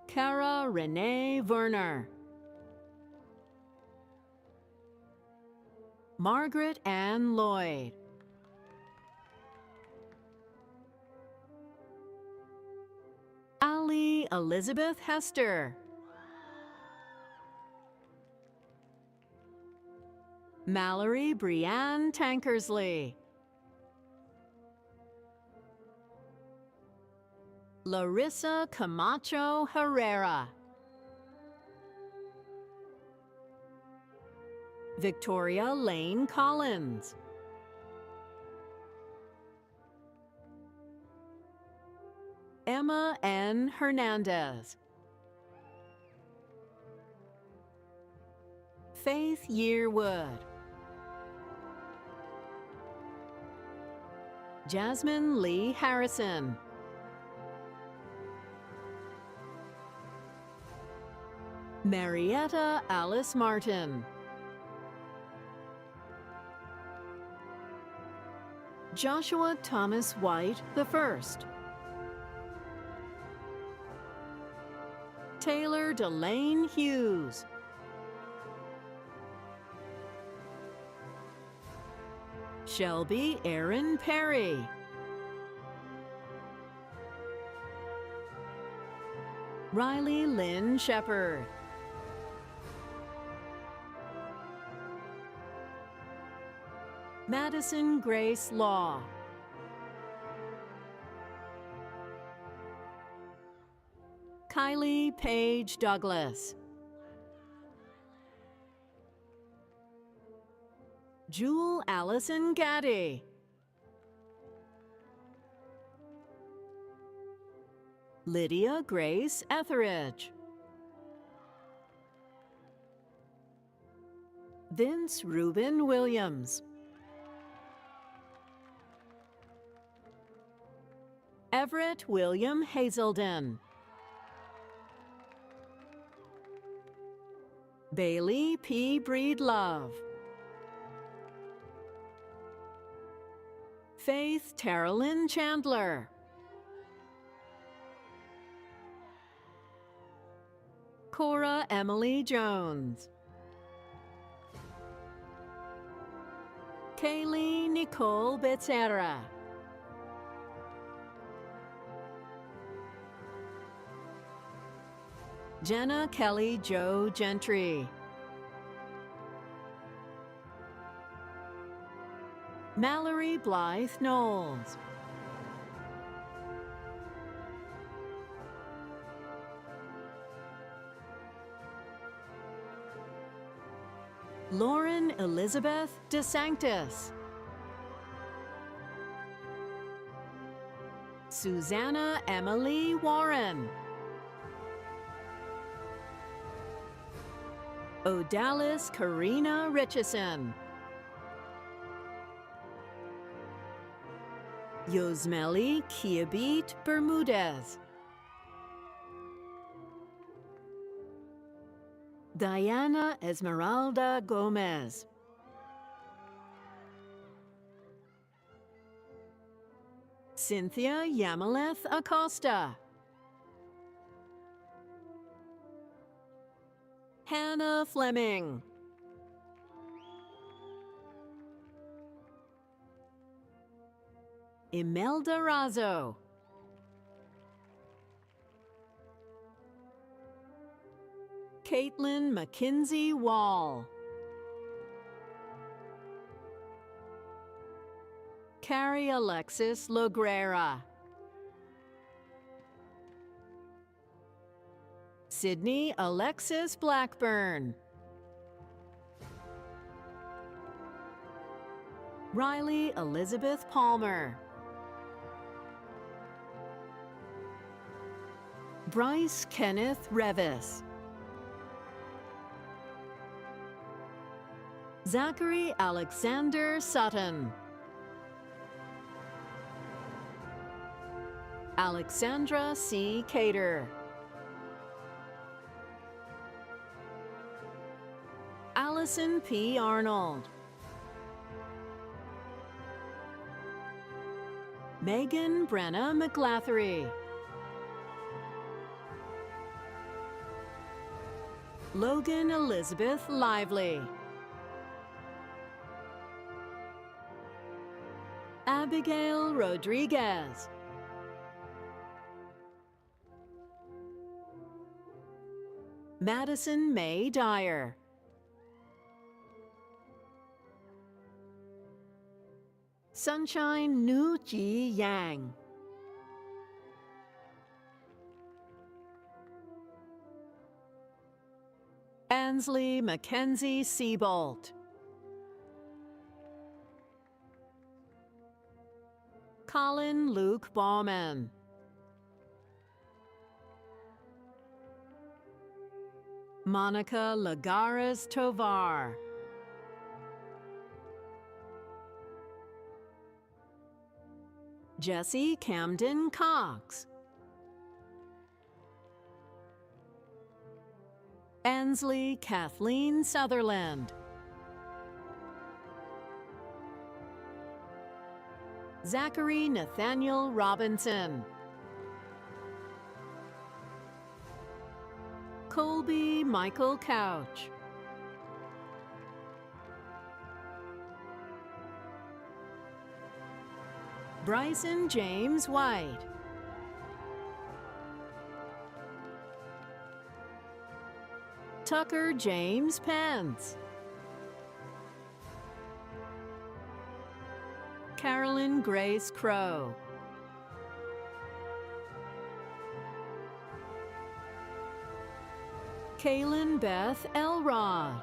S7: Cara Renee Werner. Margaret Ann Lloyd. Elizabeth Hester. Mallory Brianne Tankersley. Larissa Camacho Herrera. Victoria Lane Collins. Emma N. Hernandez. Faith Yearwood. Jasmine Lee Harrison. Marietta Alice Martin. Joshua Thomas White I. Taylor Delane Hughes. Shelby Aaron Perry. Riley Lynn Shepard. Madison Grace Law. Kylie Paige Douglas. Jewel Allison Gaddy. Lydia Grace Etheridge. Vince Reuben Williams. Everett William Hazelden. Bailey P. Breedlove. Faith Terrellyn Chandler. Cora Emily Jones. Kaylee Nicole Becerra. Jenna Kelly Jo Gentry. Mallory Blythe Knowles. Lauren Elizabeth DeSanctis. Susanna Emily Warren. Odalis Karina Richardson. Yosmeli Kiabit Bermudez. Diana Esmeralda Gomez. Cynthia Yamaleth Acosta. Hannah Fleming. Imelda Razzo. Caitlin McKinsey Wall. Carrie Alexis Logrera. Sydney Alexis Blackburn. Riley Elizabeth Palmer. Bryce Kenneth Revis. Zachary Alexander Sutton. Alexandra C. Cater. Allison P. Arnold. Megan Brenna McGlathery. Logan Elizabeth Lively. Abigail Rodriguez. Madison May Dyer. Sunshine Nu Ji Yang. Ansley Mackenzie Seabolt. Colin Luke Bauman. Monica Lagares Tovar. Jesse Camden Cox. Ansley Kathleen Sutherland. Zachary Nathaniel Robinson. Colby Michael Couch. Bryson James White. Tucker James Pence. Carolyn Grace Crow. Kaylin Beth Elrod.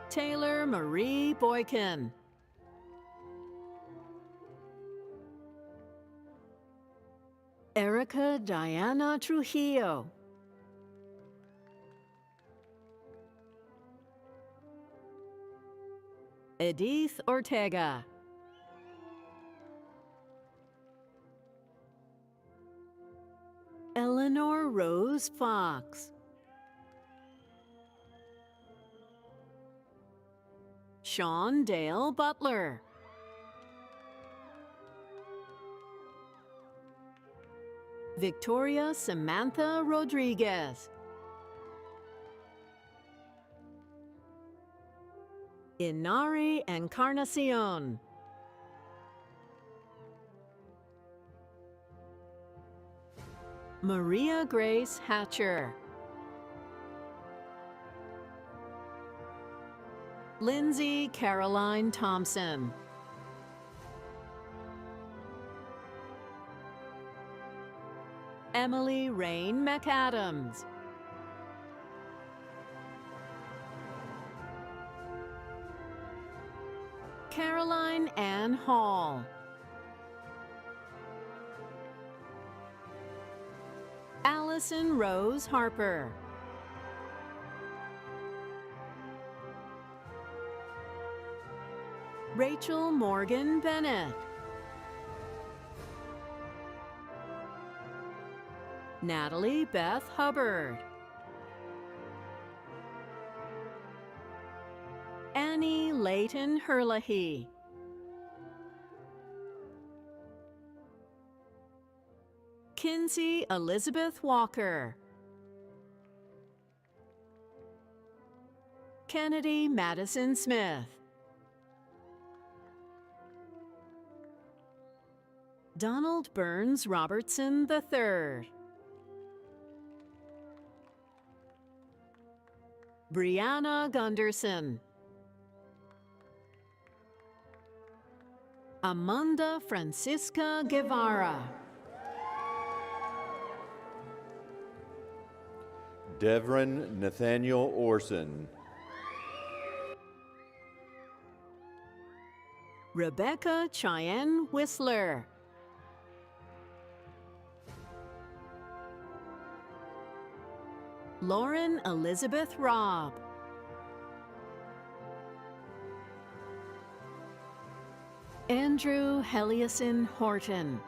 S7: Taylor Marie Boykin. Erica Diana Trujillo. Edith Ortega. Eleanor Rose Fox. Sean Dale Butler. Victoria Samantha Rodriguez. Inari Encarnacion. Maria Grace Hatcher. Lindsay Caroline Thompson. Emily Rain McAdams. Caroline Ann Hall. Allison Rose Harper. Rachel Morgan Bennett. Natalie Beth Hubbard. Annie Layton Herlihy. Kinsey Elizabeth Walker. Kennedy Madison Smith. Donald Burns Robertson III. Brianna Gunderson. Amanda Francisca Guevara.
S9: Devron Nathaniel Orson.
S7: Rebecca Cheyenne Whistler. Lauren Elizabeth Robb. Andrew Heliason Horton.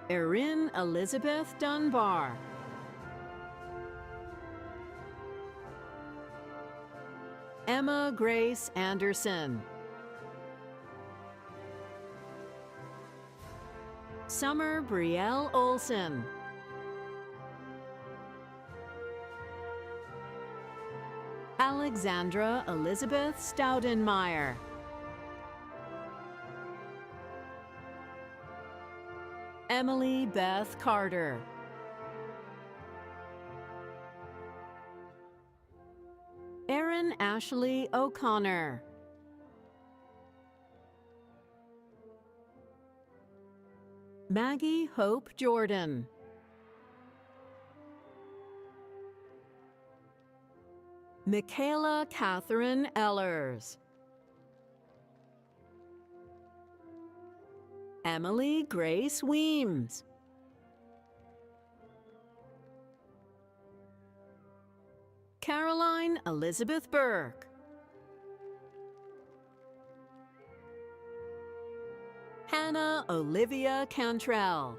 S7: Erin Elizabeth Dunbar. Emma Grace Anderson. Summer Brielle Olson. Alexandra Elizabeth Staudenmeyer. Emily Beth Carter. Erin Ashley O'Connor. Maggie Hope Jordan. Michaela Catherine Ellers. Emily Grace Weems. Caroline Elizabeth Burke. Hannah Olivia Cantrell.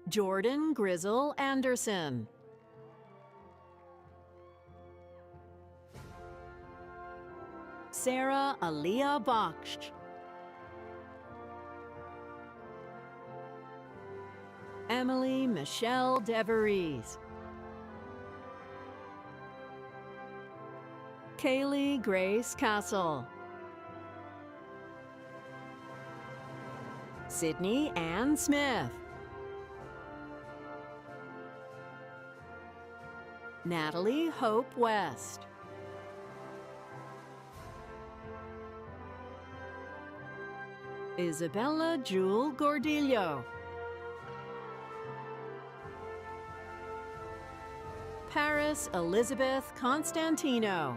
S7: Jordan Grizzle Anderson. Sarah Aliyah Baksh. Emily Michelle DeVries. Kaylee Grace Castle. Sydney Ann Smith. Natalie Hope West. Isabella Jewel Gordillo. Paris Elizabeth Constantino.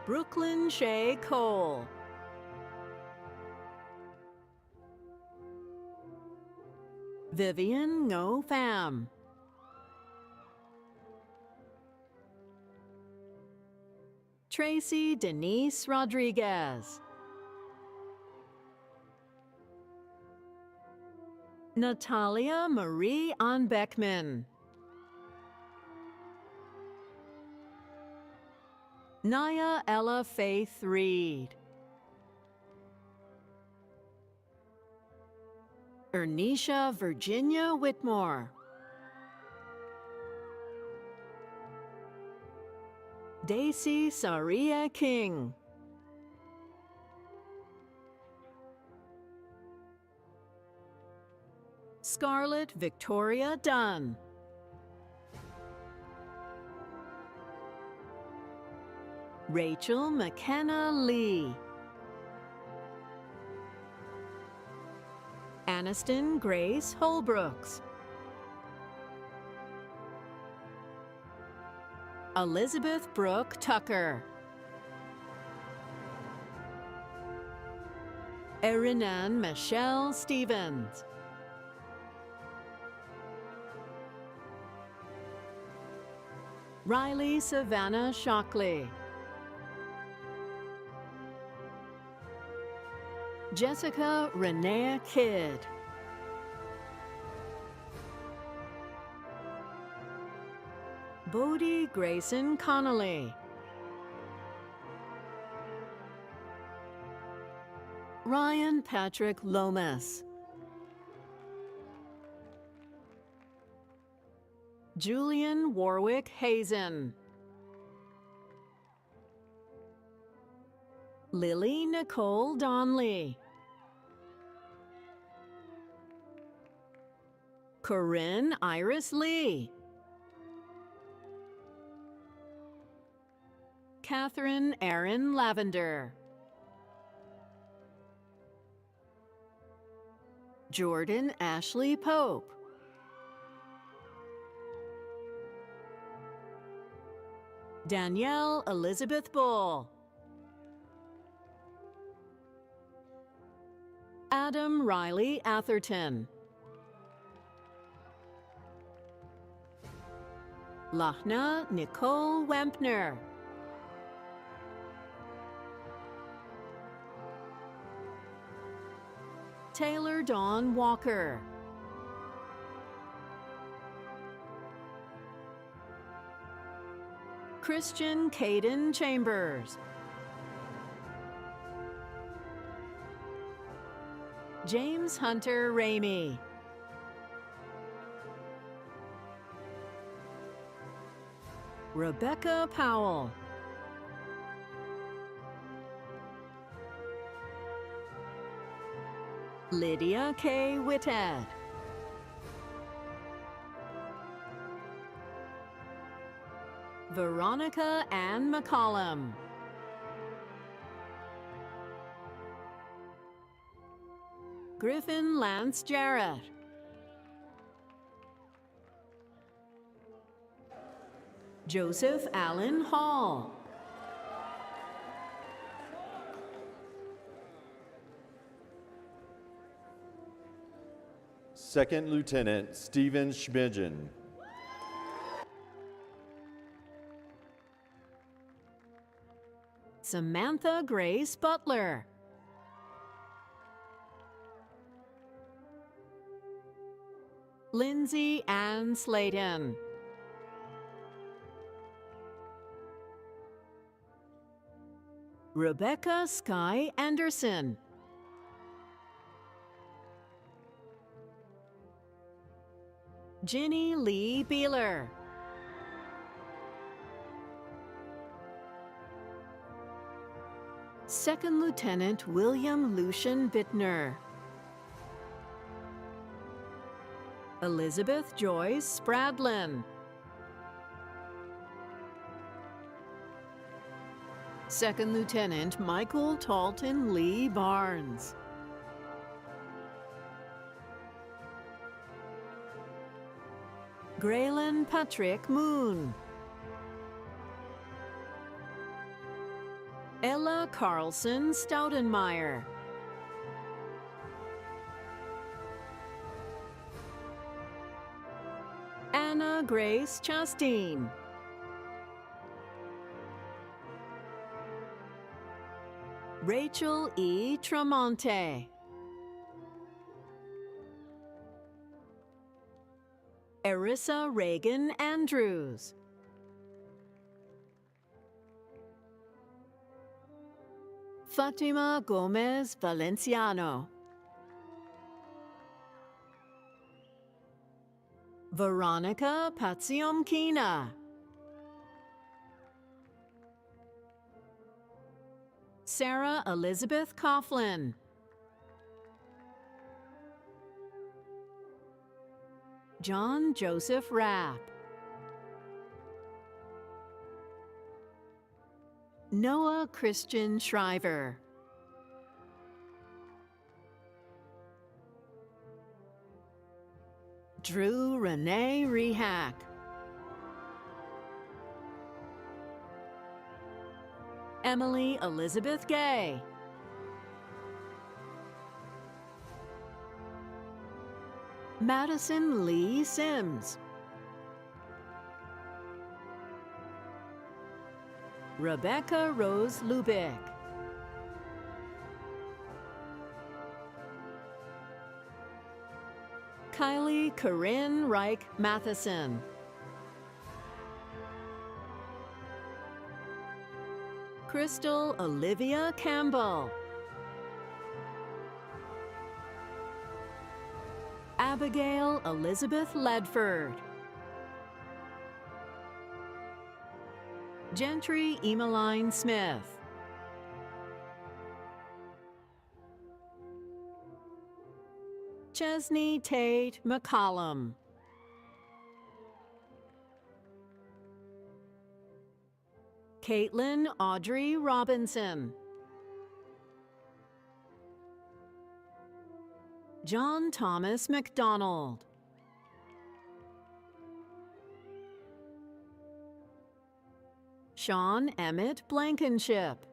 S7: Brooklyn Shea Cole. Vivian Ngo Pham. Tracy Denise Rodriguez. Natalia Marie Ann Beckman. Naya Ella Faith Reed. Ernisha Virginia Whitmore. Daisy Saria King. Scarlett Victoria Dunn. Rachel McKenna Lee. Aniston Grace Holbrooks. Elizabeth Brooke Tucker. Erinan Michelle Stevens. Riley Savannah Shockley. Jessica Renee Kidd. Bodie Grayson Connolly. Ryan Patrick Lomas. Julian Warwick Hazen. Lily Nicole Donley. Corinne Iris Lee. Catherine Erin Lavender. Jordan Ashley Pope. Danielle Elizabeth Bull. Adam Riley Atherton. Lachna Nicole Wempner. Taylor Dawn Walker. Christian Caden Chambers. James Hunter Ramey. Rebecca Powell. Lydia K. Whitted. Veronica Ann McCollum. Griffin Lance Jarrett. Joseph Allen Hall.
S9: Second Lieutenant Stephen Schmidgen.
S7: Samantha Grace Butler. Lindsay Ann Slayton. Rebecca Sky Anderson. Ginny Lee Beeler. Second Lieutenant William Lucian Bittner. Elizabeth Joyce Spradlin. Second Lieutenant Michael Talton Lee Barnes. Graylin Patrick Moon. Ella Carlson Stoudenmeyer. Anna Grace Chastain. Rachel E. Tramonte. Erissa Reagan Andrews. Fatima Gomez Valenciano. Veronica Patsiomkina. Sarah Elizabeth Coughlin. John Joseph Rapp. Noah Christian Shriver. Drew Renee Rehack. Emily Elizabeth Gay. Madison Lee Sims. Rebecca Rose Lubick. Kylie Corinne Reich Matheson. Crystal Olivia Campbell. Abigail Elizabeth Ledford. Gentry Emmeline Smith. Chesney Tate McCollum. Caitlin Audrey Robinson. John Thomas McDonald. Sean Emmett Blankenship.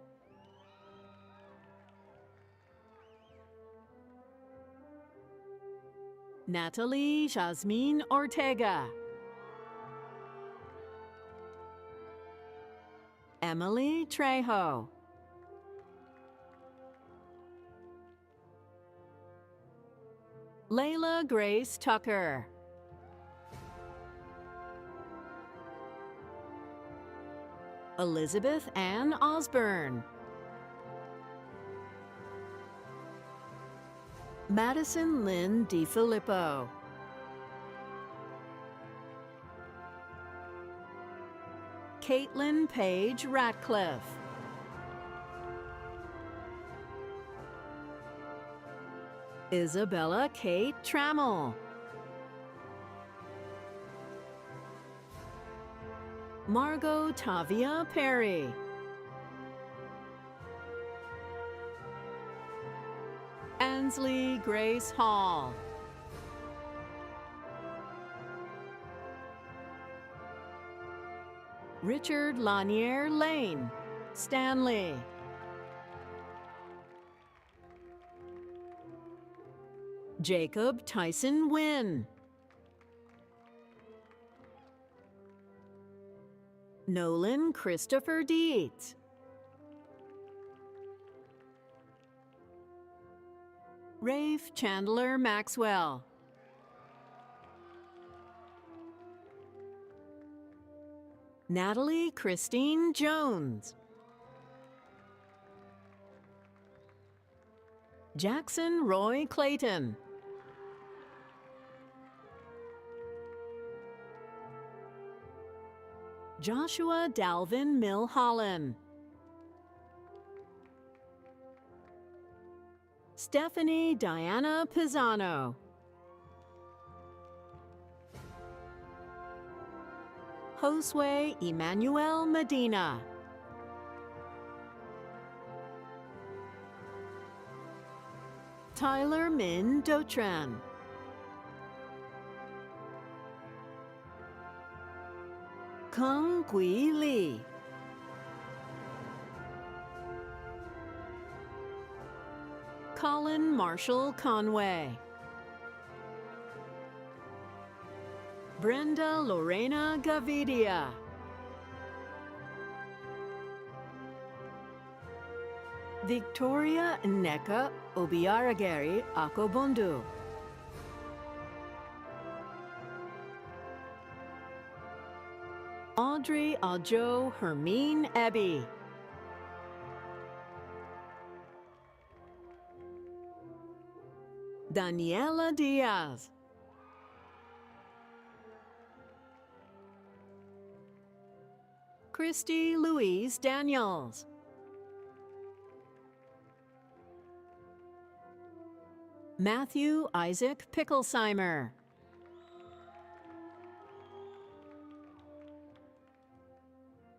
S7: Natalie Jasmine Ortega. Emily Trejo. Layla Grace Tucker. Elizabeth Ann Osborne. Madison Lynn DiFilippo. Caitlin Page Ratcliffe. Isabella Kate Trammell. Margot Tavia Perry. Ansley Grace Hall. Richard Lanier Lane, Stanley. Jacob Tyson Wynn. Nolan Christopher Dietz. Rafe Chandler Maxwell. Natalie Christine Jones. Jackson Roy Clayton. Joshua Dalvin Milholland. Stephanie Diana Pisano. Josue Emmanuel Medina. Tyler Min Dotran. Kung Gui Lee. Colin Marshall Conway. Brenda Lorena Gavidia. Victoria Nneka Obiarageri Akobondu. Audrey Ajo Hermine Ebby. Daniela Diaz. Christy Louise Daniels. Matthew Isaac Picklesheimer.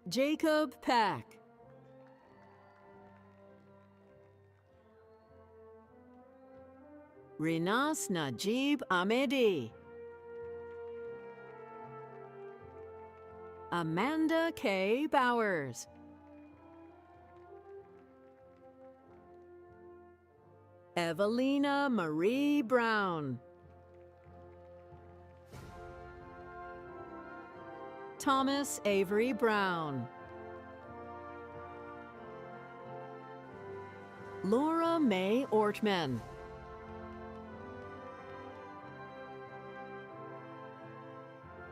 S7: Jacob Pack. Rinas Najib Ahmedi. Amanda K. Bowers. Evelina Marie Brown. Thomas Avery Brown. Laura May Ortman.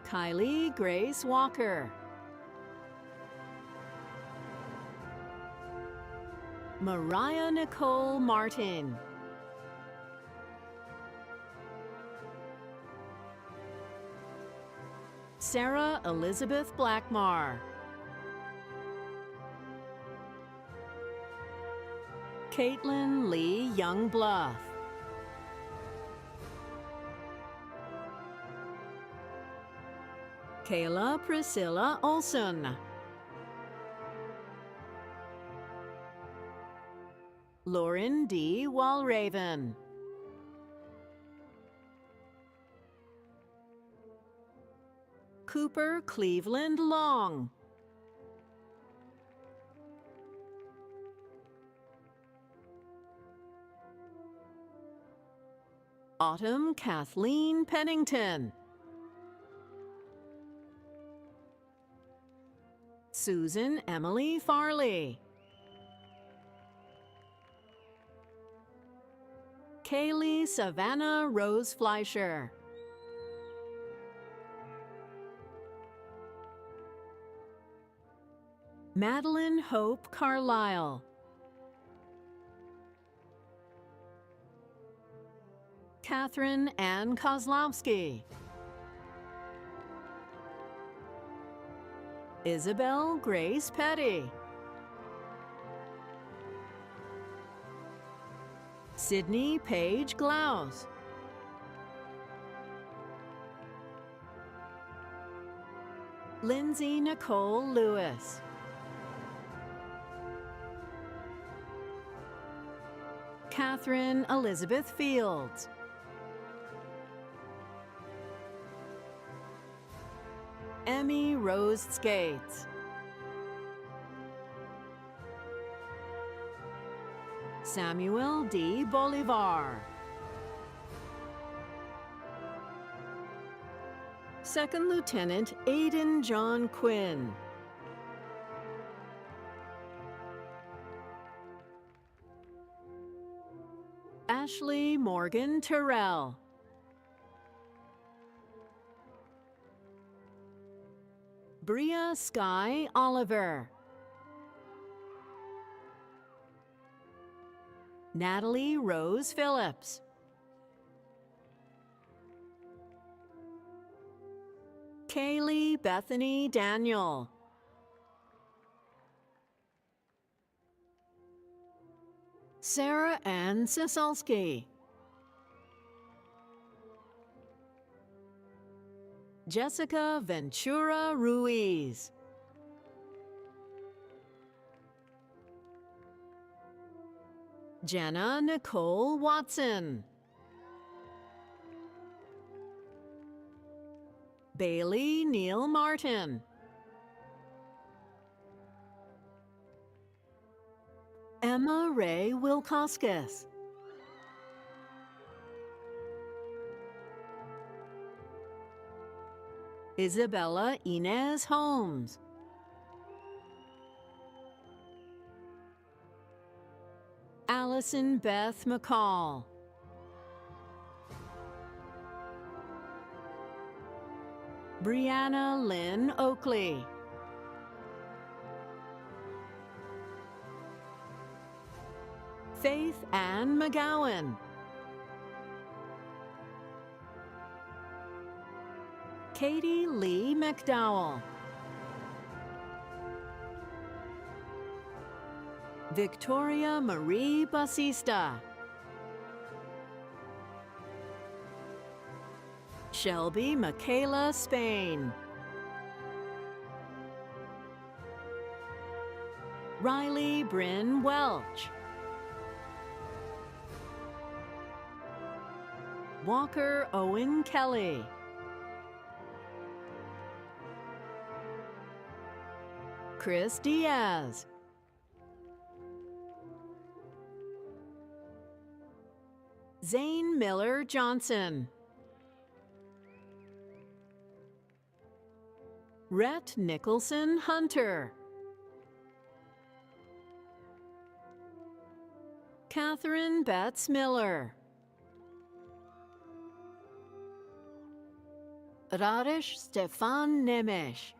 S7: Kylie Grace Walker. Mariah Nicole Martin. Sarah Elizabeth Blackmar. Caitlin Lee Youngbluff. Kayla Priscilla Olson. Lauren D. Walraven. Cooper Cleveland Long. Autumn Kathleen Pennington. Susan Emily Farley. Kaylee Savannah Rose Fleischer. Madeline Hope Carlisle. Catherine Ann Kozlowski. Isabel Grace Petty. Sydney Paige Glaus. Lindsay Nicole Lewis. Catherine Elizabeth Fields. Emmy Rose Skates. Samuel D. Bolivar. Second Lieutenant Aidan John Quinn. Ashley Morgan Terrell. Bria Sky Oliver. Natalie Rose Phillips. Kaylee Bethany Daniel. Sarah Ann Sisolski. Jessica Ventura Ruiz. Jenna Nicole Watson. Bailey Neal Martin. Emma Ray Wilkoskis. Isabella Inez Holmes. Allison Beth McCall. Brianna Lynn Oakley. Faith Ann McGowan. Katie Lee McDowell. Victoria Marie Basista. Shelby Michaela Spain. Riley Bryn Welch. Walker Owen Kelly. Chris Diaz. Zane Miller Johnson. Rhett Nicholson Hunter. Catherine Betts Miller. Radish Stefan Nemish.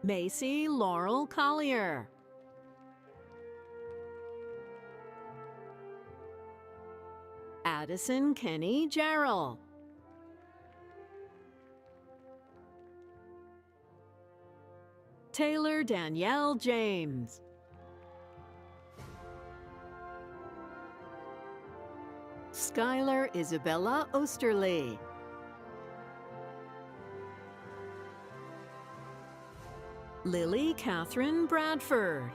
S7: Macy Laurel Collier. Addison Kenny Jarrell. Taylor Danielle James. Skylar Isabella Osterly. Lily Catherine Bradford.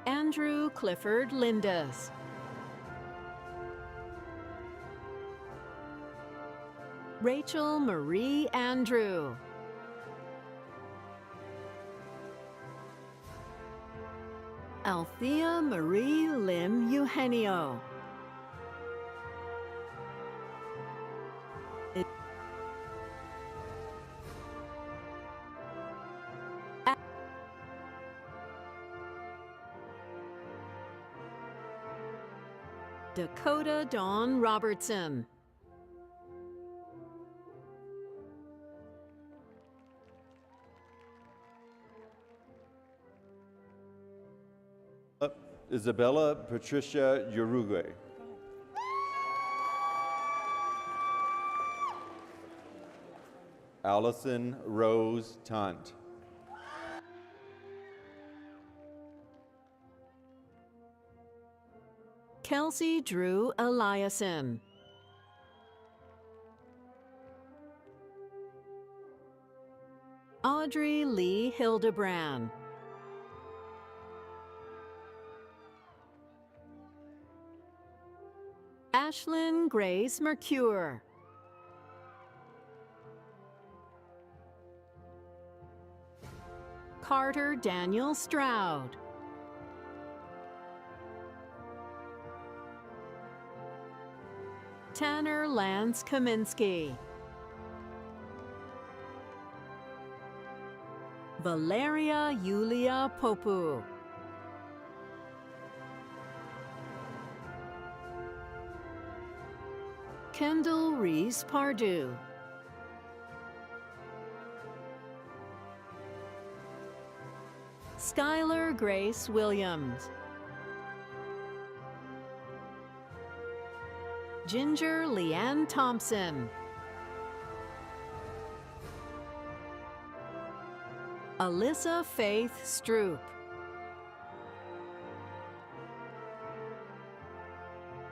S7: Andrew Clifford Lindus. Rachel Marie Andrew. Althea Marie Lim Eugenio. Dakota Dawn Robertson.
S9: Isabella Patricia Uruguay. Allison Rose Tunt.
S7: Kelsey Drew Eliason. Audrey Lee Hildebrand. Ashlyn Grace Mercure. Carter Daniel Stroud. Tanner Lance Kaminsky. Valeria Yulia Popu. Kendall Reese Pardue. Skylar Grace Williams. Ginger Leanne Thompson. Alyssa Faith Stroop.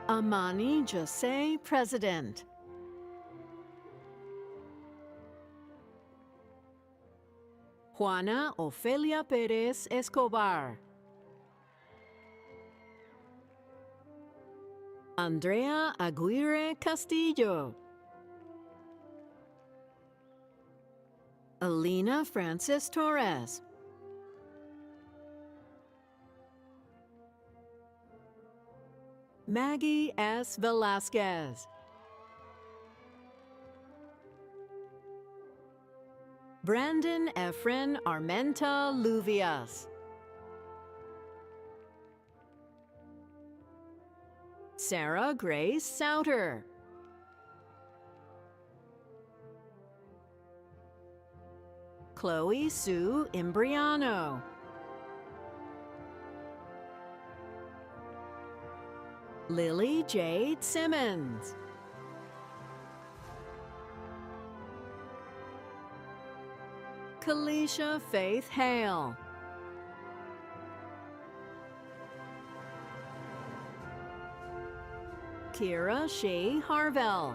S7: Amani Jose President. Juana Ofelia Perez Escobar. Andrea Aguirre Castillo. Alina Francis Torres. Maggie S. Velasquez. Brandon Efren Armenta Luvias. Sarah Grace Souter. Chloe Sue Imbriano. Lily Jade Simmons. Kalisha Faith Hale. Kira Shea Harvell.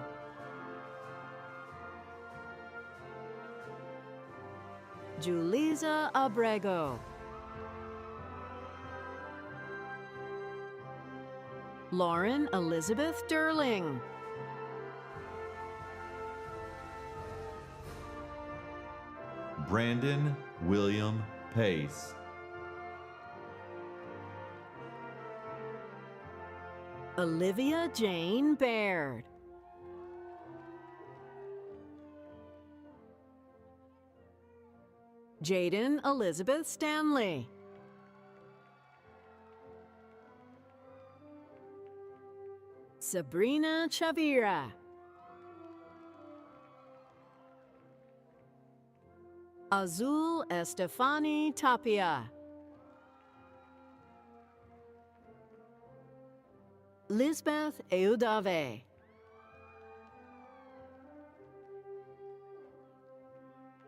S7: Julisa Abrego. Lauren Elizabeth Derling.
S8: Brandon William Pace.
S7: Olivia Jane Baird. Jaden Elizabeth Stanley. Sabrina Chavira. Azul Estefani Tapia. Lisbeth Eudave.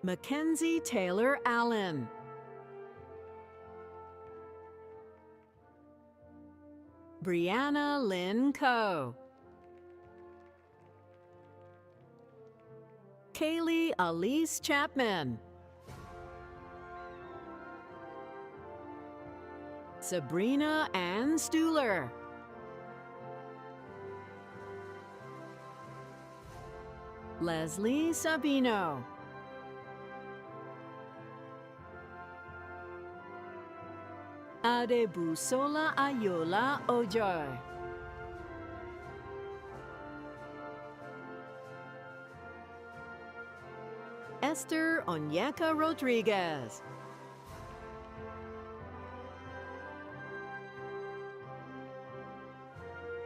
S7: Mackenzie Taylor Allen. Brianna Lynn Coe. Kaylee Elise Chapman. Sabrina Ann Stuhler. Leslie Sabino. Adebusola Ayola Ojoy. Esther Onyeka Rodriguez.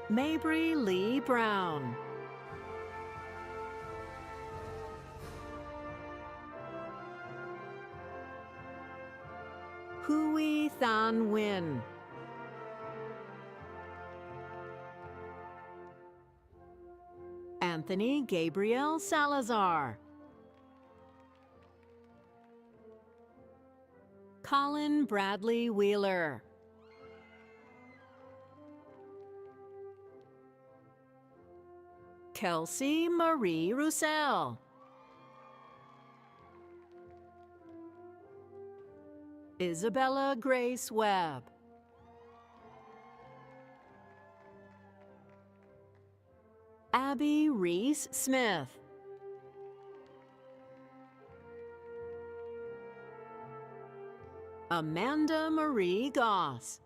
S7: Mabry Lee Brown. Hui Than Nguyen. Anthony Gabriel Salazar. Colin Bradley Wheeler. Kelsey Marie Roussel. Isabella Grace Webb. Abby Reese Smith. Amanda Marie Goss.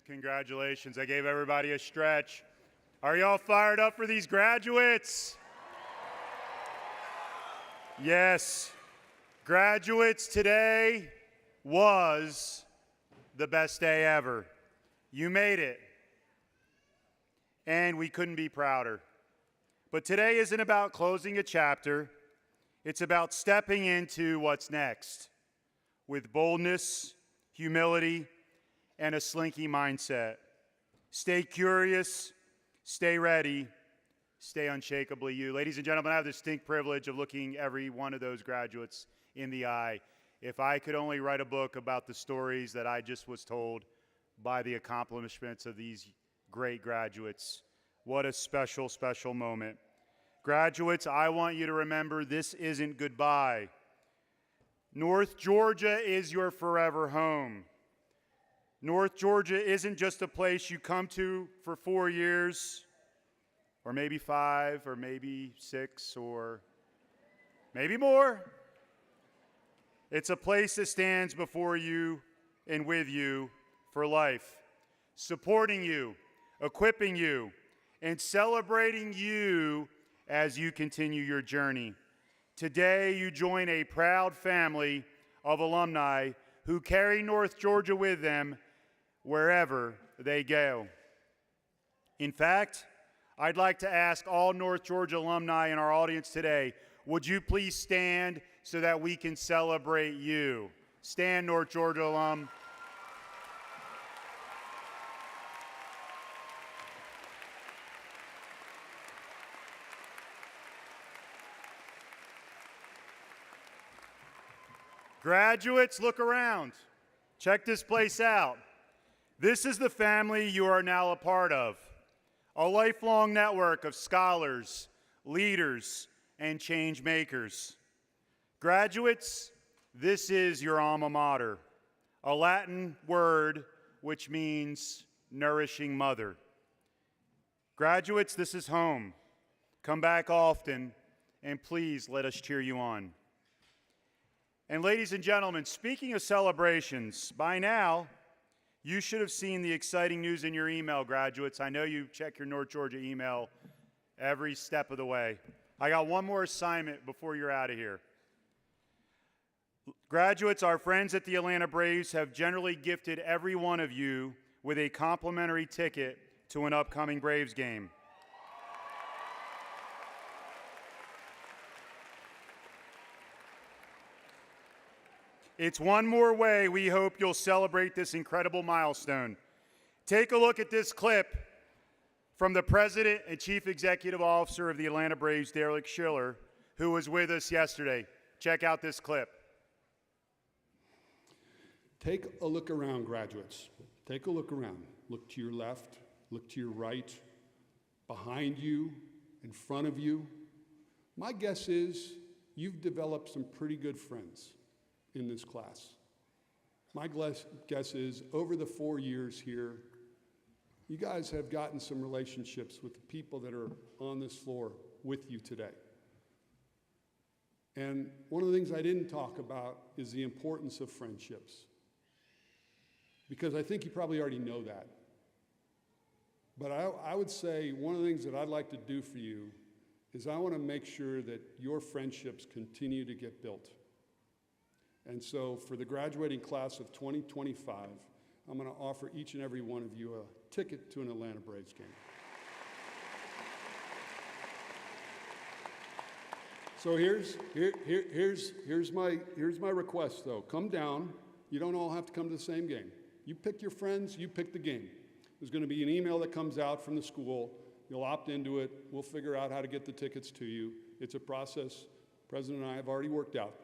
S2: Congratulations. I gave everybody a stretch. Are y'all fired up for these graduates? Yes. Graduates, today was the best day ever. You made it. And we couldn't be prouder. But today isn't about closing a chapter. It's about stepping into what's next with boldness, humility, and a slinky mindset. Stay curious, stay ready, stay unshakably you. Ladies and gentlemen, I have the distinct privilege of looking every one of those graduates in the eye. If I could only write a book about the stories that I just was told by the accomplishments of these great graduates, what a special, special moment. Graduates, I want you to remember this isn't goodbye. North Georgia is your forever home. North Georgia isn't just a place you come to for 4 years, or maybe 5, or maybe 6, or maybe more. It's a place that stands before you and with you for life, supporting you, equipping you, and celebrating you as you continue your journey. Today, you join a proud family of alumni who carry North Georgia with them wherever they go. In fact, I'd like to ask all North Georgia alumni in our audience today, would you please stand so that we can celebrate you? Stand, North Georgia alum. Graduates, look around. Check this place out. This is the family you are now a part of, a lifelong network of scholars, leaders, and change makers. Graduates, this is your alma mater, a Latin word which means nourishing mother. Graduates, this is home. Come back often, and please let us cheer you on. And ladies and gentlemen, speaking of celebrations, by now, you should have seen the exciting news in your email, graduates. I know you check your North Georgia email every step of the way. I got one more assignment before you're out of here. Graduates, our friends at the Atlanta Braves have generally gifted every one of you with a complimentary ticket to an upcoming Braves game. It's one more way we hope you'll celebrate this incredible milestone. Take a look at this clip from the President and Chief Executive Officer of the Atlanta Braves, Derek Schiller, who was with us yesterday. Check out this clip.
S10: Take a look around, graduates. Take a look around. Look to your left, look to your right, behind you, in front of you. My guess is you've developed some pretty good friends in this class. My guess is over the 4 years here, you guys have gotten some relationships with the people that are on this floor with you today. And one of the things I didn't talk about is the importance of friendships. Because I think you probably already know that. But I would say one of the things that I'd like to do for you is I want to make sure that your friendships continue to get built. And so for the graduating class of 2025, I'm going to offer each and every one of you a ticket to an Atlanta Braves game. So here's my request, though. Come down. You don't all have to come to the same game. You pick your friends, you pick the game. There's going to be an email that comes out from the school. You'll opt into it. We'll figure out how to get the tickets to you. It's a process President and I have already worked out.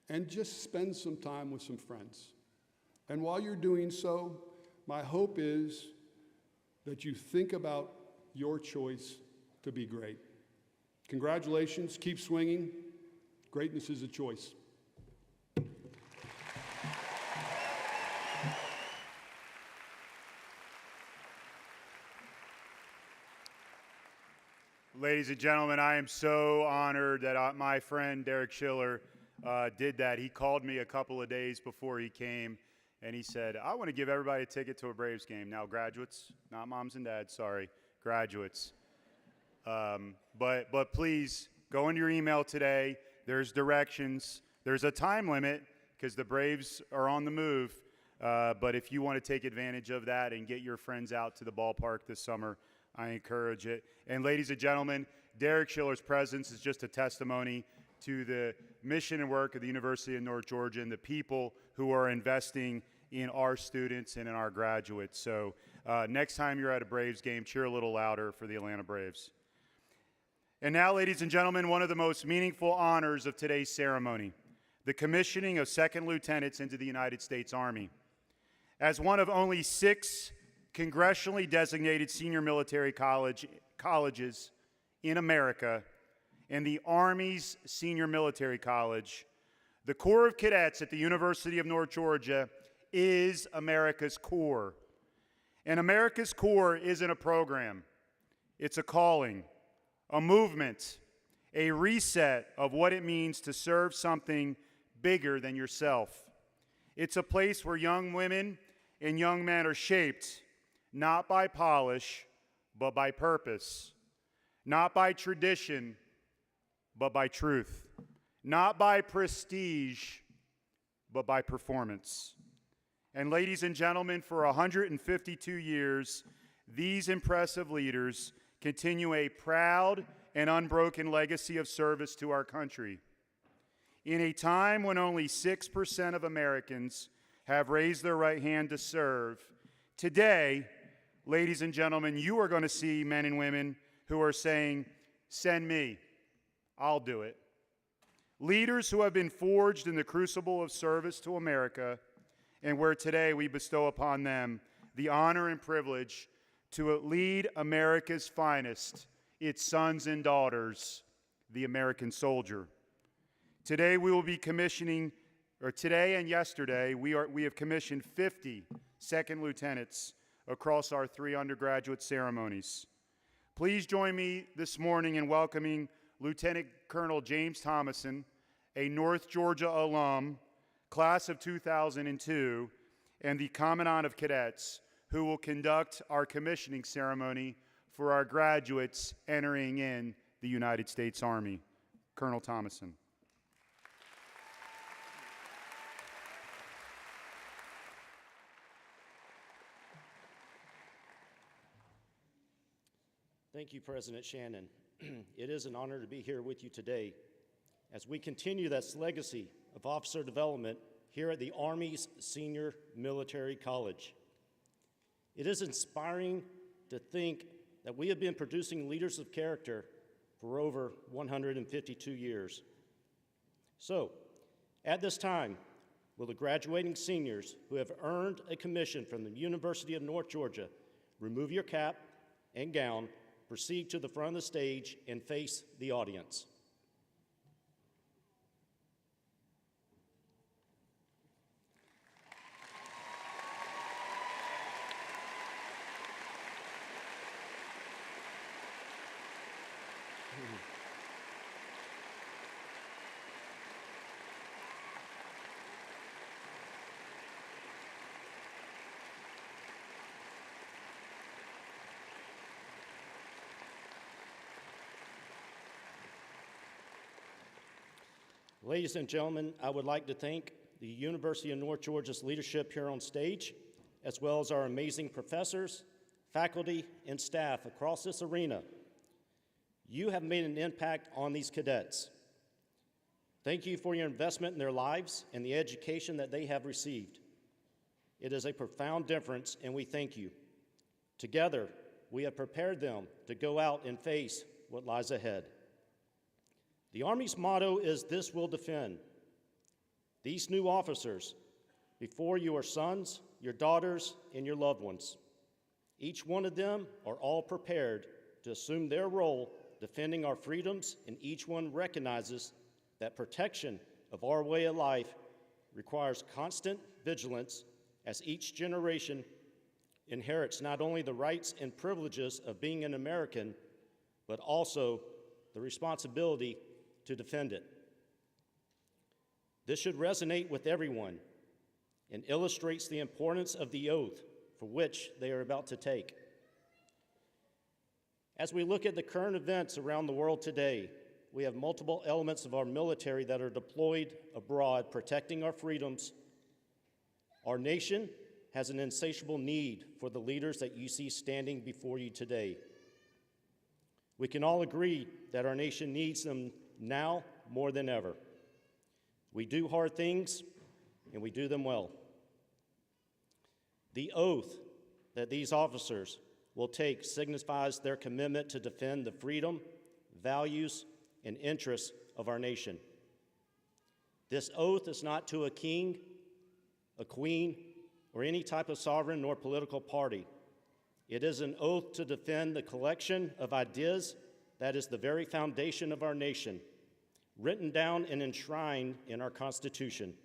S10: And just spend some time with some friends. And while you're doing so, my hope is that you think about your choice to be great. Congratulations, keep swinging. Greatness is a choice.
S2: Ladies and gentlemen, I am so honored that my friend Derek Schiller did that. He called me a couple of days before he came, and he said, I want to give everybody a ticket to a Braves game. Now, graduates, not moms and dads, sorry, graduates. But please, go into your email today. There's directions. There's a time limit because the Braves are on the move. But if you want to take advantage of that and get your friends out to the ballpark this summer, I encourage it. And ladies and gentlemen, Derek Schiller's presence is just a testimony to the mission and work of the University of North Georgia and the people who are investing in our students and in our graduates. So next time you're at a Braves game, cheer a little louder for the Atlanta Braves. And now, ladies and gentlemen, one of the most meaningful honors of today's ceremony, the commissioning of second lieutenants into the United States Army. As one of only 6 congressionally designated senior military colleges in America and the Army's senior military college, the Corps of Cadets at the University of North Georgia is America's Corps. And America's Corps isn't a program. It's a calling, a movement, a reset of what it means to serve something bigger than yourself. It's a place where young women and young men are shaped not by polish, but by purpose. Not by tradition, but by truth. Not by prestige, but by performance. And ladies and gentlemen, for 152 years, these impressive leaders continue a proud and unbroken legacy of service to our country. In a time when only 6% of Americans have raised their right hand to serve, today, ladies and gentlemen, you are going to see men and women who are saying, send me, I'll do it. Leaders who have been forged in the crucible of service to America, and where today we bestow upon them the honor and privilege to lead America's finest, its sons and daughters, the American soldier. Today we will be commissioning, or today and yesterday, we have commissioned 50 second lieutenants across our 3 undergraduate ceremonies. Please join me this morning in welcoming Lieutenant Colonel James Thomason, a North Georgia alum, class of 2002, and the Commandant of Cadets, who will conduct our commissioning ceremony for our graduates entering in the United States Army. Colonel Thomason.
S11: Thank you, President Shannon. It is an honor to be here with you today as we continue this legacy of officer development here at the Army's Senior Military College. It is inspiring to think that we have been producing leaders of character for over 152 years. So, at this time, will the graduating seniors who have earned a commission from the University of North Georgia remove your cap and gown, proceed to the front of the stage and face the audience. Ladies and gentlemen, I would like to thank the University of North Georgia's leadership here on stage, as well as our amazing professors, faculty, and staff across this arena. You have made an impact on these cadets. Thank you for your investment in their lives and the education that they have received. It is a profound difference, and we thank you. Together, we have prepared them to go out and face what lies ahead. The Army's motto is, "This will defend." These new officers, before you are sons, your daughters, and your loved ones. Each one of them are all prepared to assume their role defending our freedoms, and each one recognizes that protection of our way of life requires constant vigilance, as each generation inherits not only the rights and privileges of being an American, but also the responsibility to defend it. This should resonate with everyone and illustrates the importance of the oath for which they are about to take. As we look at the current events around the world today, we have multiple elements of our military that are deployed abroad protecting our freedoms. Our nation has an insatiable need for the leaders that you see standing before you today. We can all agree that our nation needs them now more than ever. We do hard things, and we do them well. The oath that these officers will take signifies their commitment to defend the freedom, values, and interests of our nation. This oath is not to a king, a queen, or any type of sovereign nor political party. It is an oath to defend the collection of ideas that is the very foundation of our nation, written down and enshrined in our Constitution.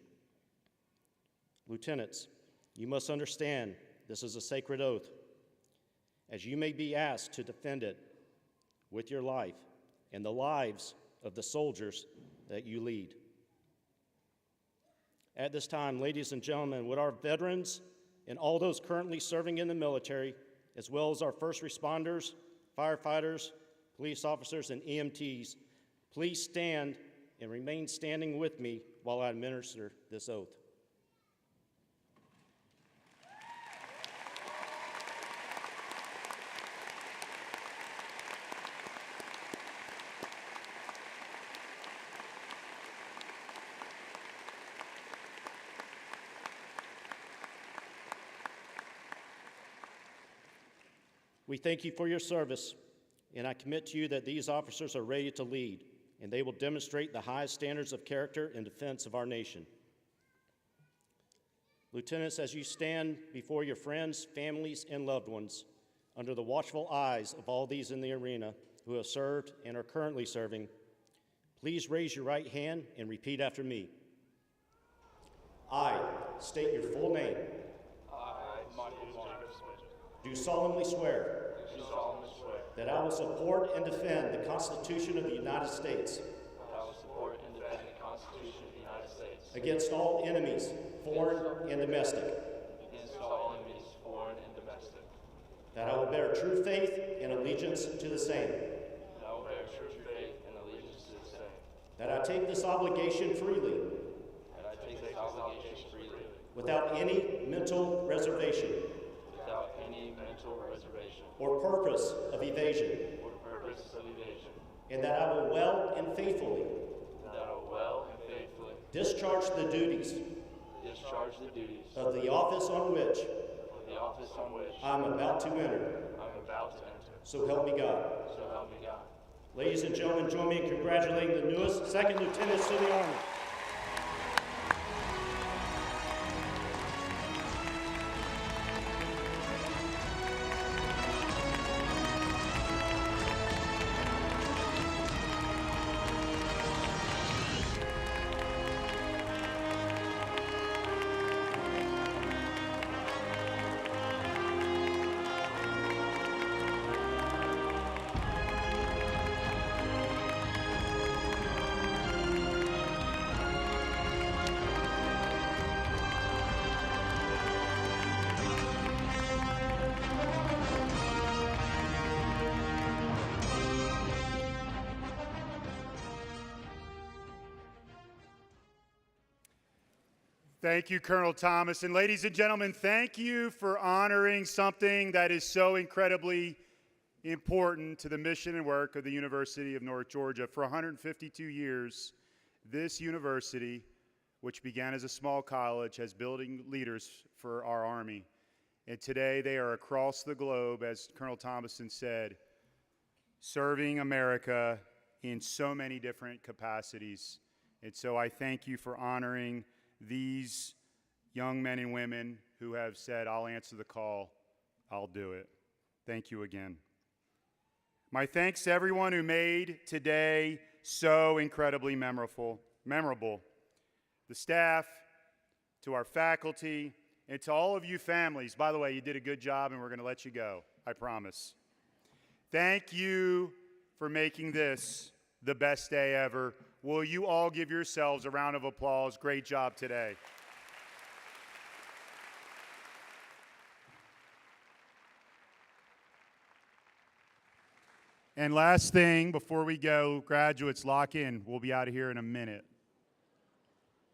S11: Lieutenants, you must understand this is a sacred oath, as you may be asked to defend it with your life and the lives of the soldiers that you lead. At this time, ladies and gentlemen, would our veterans and all those currently serving in the military, as well as our first responders, firefighters, police officers, and EMTs, please stand and remain standing with me while I administer this oath. We thank you for your service, and I commit to you that these officers are ready to lead, and they will demonstrate the highest standards of character in defense of our nation. Lieutenants, as you stand before your friends, families, and loved ones, under the watchful eyes of all these in the arena who have served and are currently serving, please raise your right hand and repeat after me. I state your full name. Do solemnly swear that I will support and defend the Constitution of the United States against all enemies, foreign and domestic. That I will bear true faith and allegiance to the same. That I take this obligation freely. Without any mental reservation. Or purpose of evasion. And that I will well and faithfully. Discharge the duties. Of the office on which. I am about to enter. So help me God. Ladies and gentlemen, join me in congratulating the newest second lieutenants to the Army.
S2: Thank you, Colonel Thomas. And ladies and gentlemen, thank you for honoring something that is so incredibly important to the mission and work of the University of North Georgia. For 152 years, this university, which began as a small college, has building leaders for our Army. And today they are across the globe, as Colonel Thomason said, serving America in so many different capacities. And so I thank you for honoring these young men and women who have said, I'll answer the call, I'll do it. Thank you again. My thanks to everyone who made today so incredibly memorable. The staff, to our faculty, and to all of you families. By the way, you did a good job and we're going to let you go, I promise. Thank you for making this the best day ever. Will you all give yourselves a round of applause? Great job today. And last thing before we go, graduates, lock in. We'll be out of here in a minute.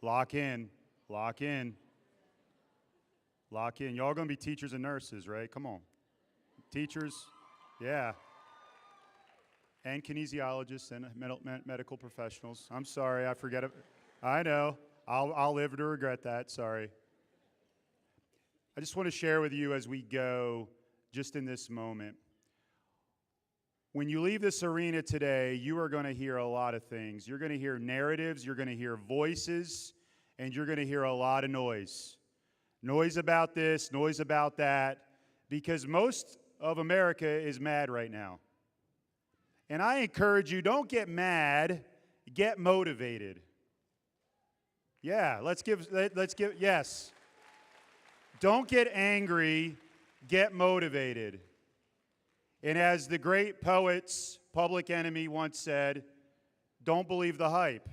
S2: Lock in, lock in, lock in. Y'all gonna be teachers and nurses, right? Come on. Teachers, yeah. And kinesiologists and medical professionals. I'm sorry, I forget it. I know, I'll live to regret that, sorry. I just want to share with you as we go, just in this moment. When you leave this arena today, you are going to hear a lot of things. You're going to hear narratives, you're going to hear voices, and you're going to hear a lot of noise. Noise about this, noise about that, because most of America is mad right now. And I encourage you, don't get mad, get motivated. Yeah, let's give, yes. Don't get angry, get motivated. And as the great poet's Public Enemy once said, don't believe the hype.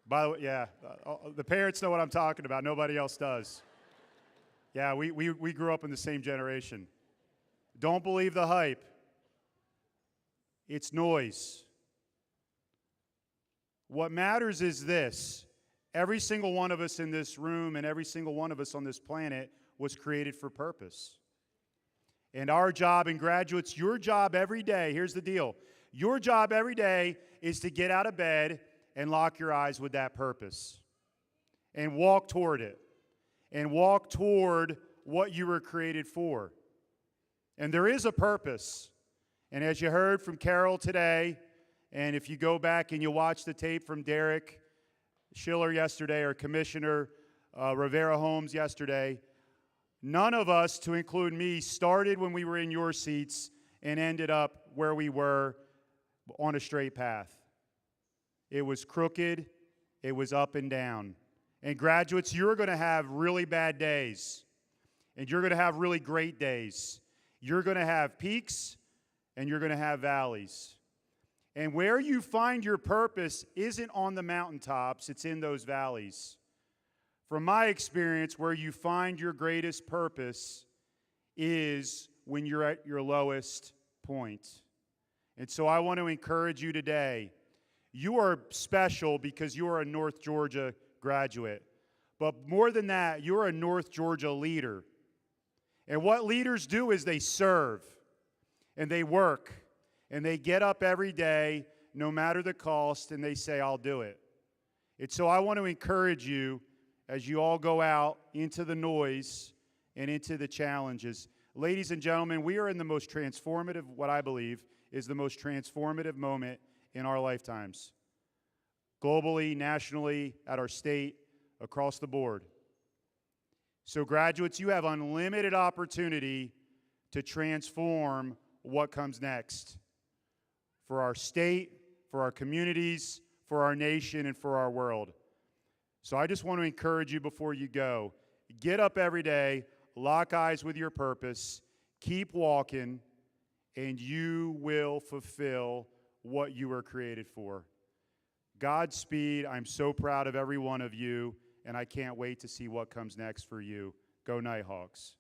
S2: By the way, yeah, the parents know what I'm talking about. Nobody else does. Yeah, we grew up in the same generation. Don't believe the hype. It's noise. What matters is this. Every single one of us in this room and every single one of us on this planet was created for purpose. And our job, and graduates, your job every day, here's the deal. Your job every day is to get out of bed and lock your eyes with that purpose. And walk toward it. And walk toward what you were created for. And there is a purpose. And as you heard from Carol today, and if you go back and you watch the tape from Derek Schiller yesterday, or Commissioner Rivera Holmes yesterday, none of us, to include me, started when we were in your seats and ended up where we were on a straight path. It was crooked, it was up and down. And graduates, you're going to have really bad days, and you're going to have really great days. You're going to have peaks, and you're going to have valleys. And where you find your purpose isn't on the mountaintops, it's in those valleys. From my experience, where you find your greatest purpose is when you're at your lowest point. And so I want to encourage you today. You are special because you are a North Georgia graduate. But more than that, you're a North Georgia leader. And what leaders do is they serve, and they work, and they get up every day, no matter the cost, and they say, I'll do it. And so I want to encourage you as you all go out into the noise and into the challenges. Ladies and gentlemen, we are in the most transformative, what I believe is the most transformative moment in our lifetimes. Globally, nationally, at our state, across the board. So graduates, you have unlimited opportunity to transform what comes next for our state, for our communities, for our nation, and for our world. So I just want to encourage you before you go, get up every day, lock eyes with your purpose, keep walking, and you will fulfill what you were created for. Godspeed. I'm so proud of every one of you, and I can't wait to see what comes next for you. Go Nighthawks.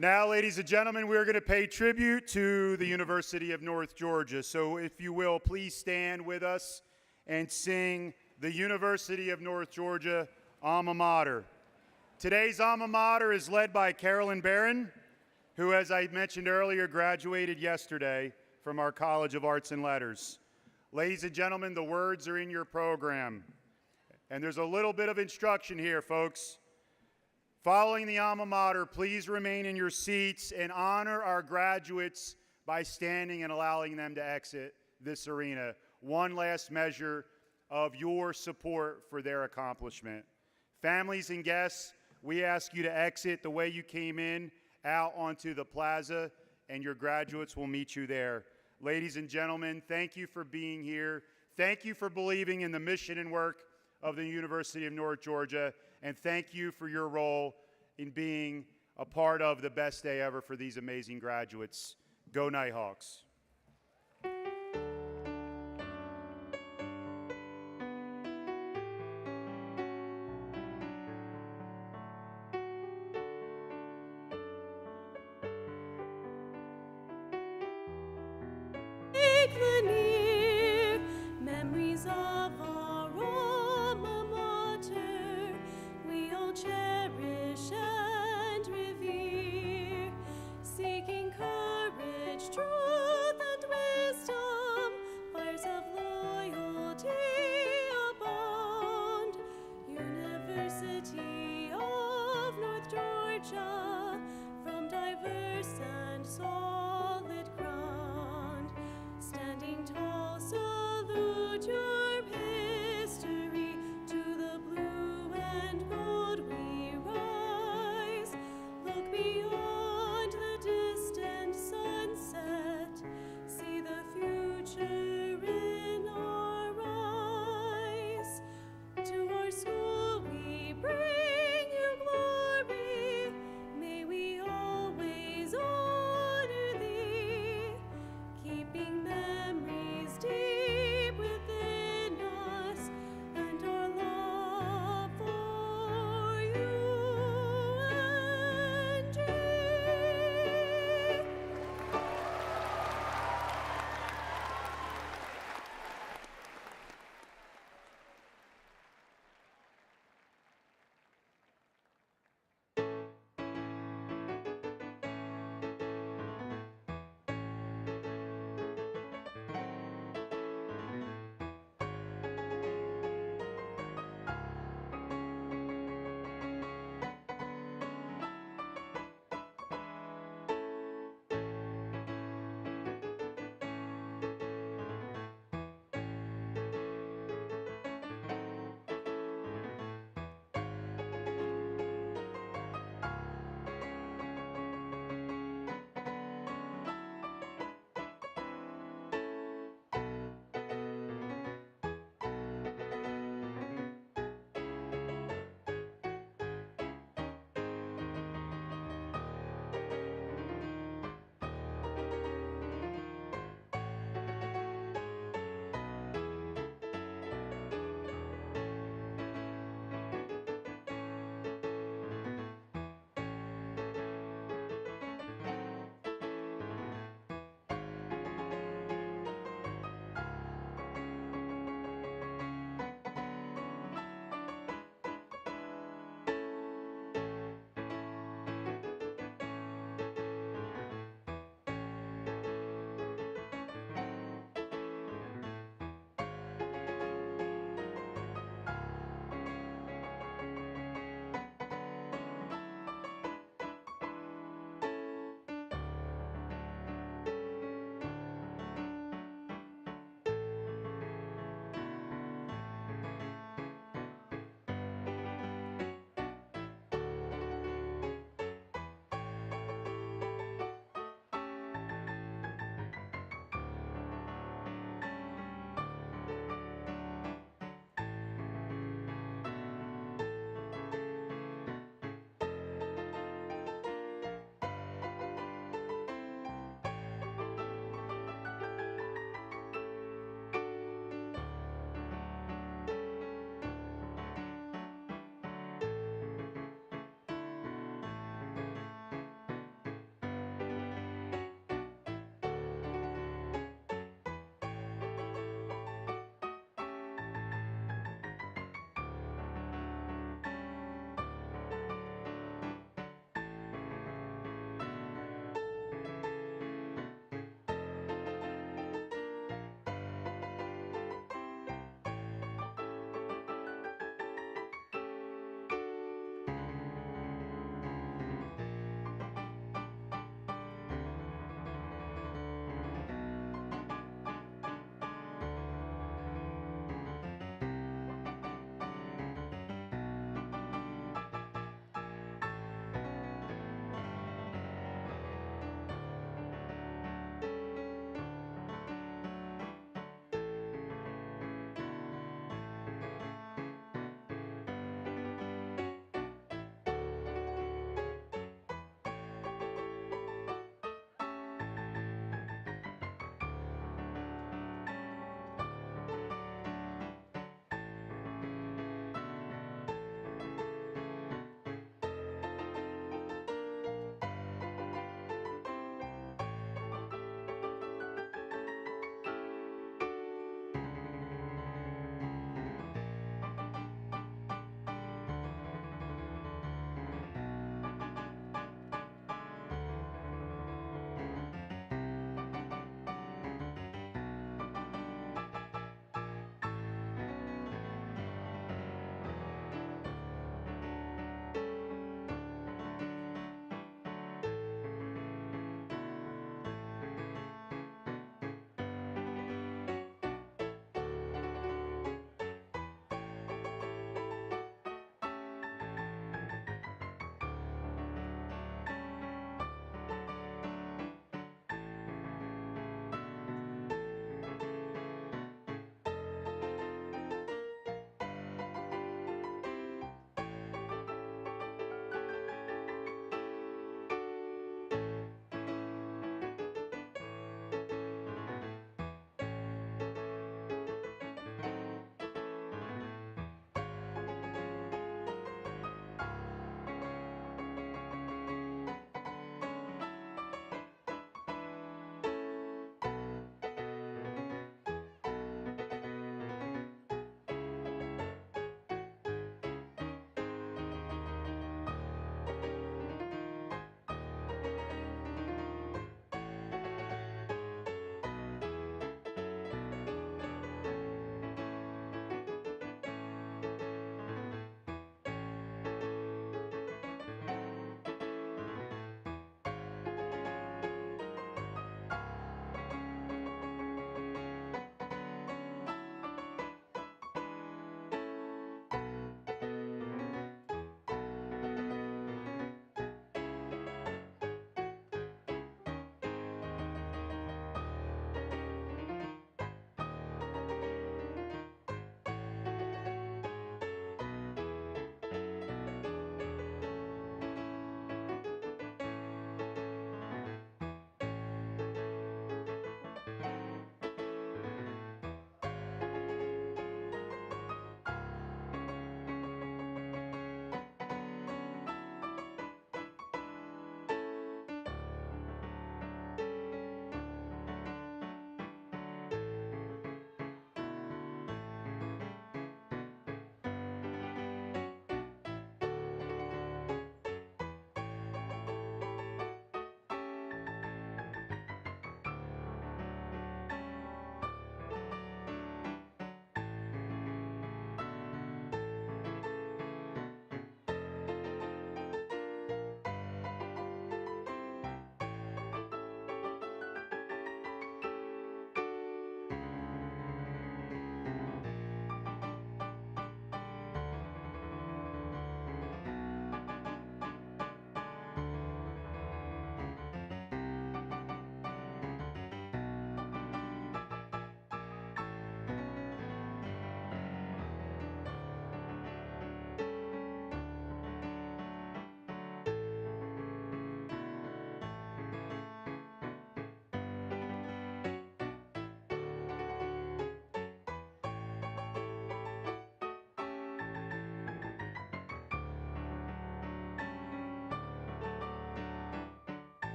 S2: Now, ladies and gentlemen, we're going to pay tribute to the University of North Georgia. So if you will, please stand with us and sing the University of North Georgia alma mater. Today's alma mater is led by Carolyn Barron, who, as I mentioned earlier, graduated yesterday from our College of Arts and Letters. Ladies and gentlemen, the words are in your program. And there's a little bit of instruction here, folks. Following the alma mater, please remain in your seats and honor our graduates by standing and allowing them to exit this arena. One last measure of your support for their accomplishment. Families and guests, we ask you to exit the way you came in, out onto the plaza, and your graduates will meet you there. Ladies and gentlemen, thank you for being here. Thank you for believing in the mission and work of the University of North Georgia, and thank you for your role in being a part of the best day ever for these amazing graduates. Go Nighthawks.
S3: Take the near memories of our alma mater, we all cherish and revere, seeking courage, truth, and wisdom, fires of loyalty abound. University of North Georgia, from diverse and soul.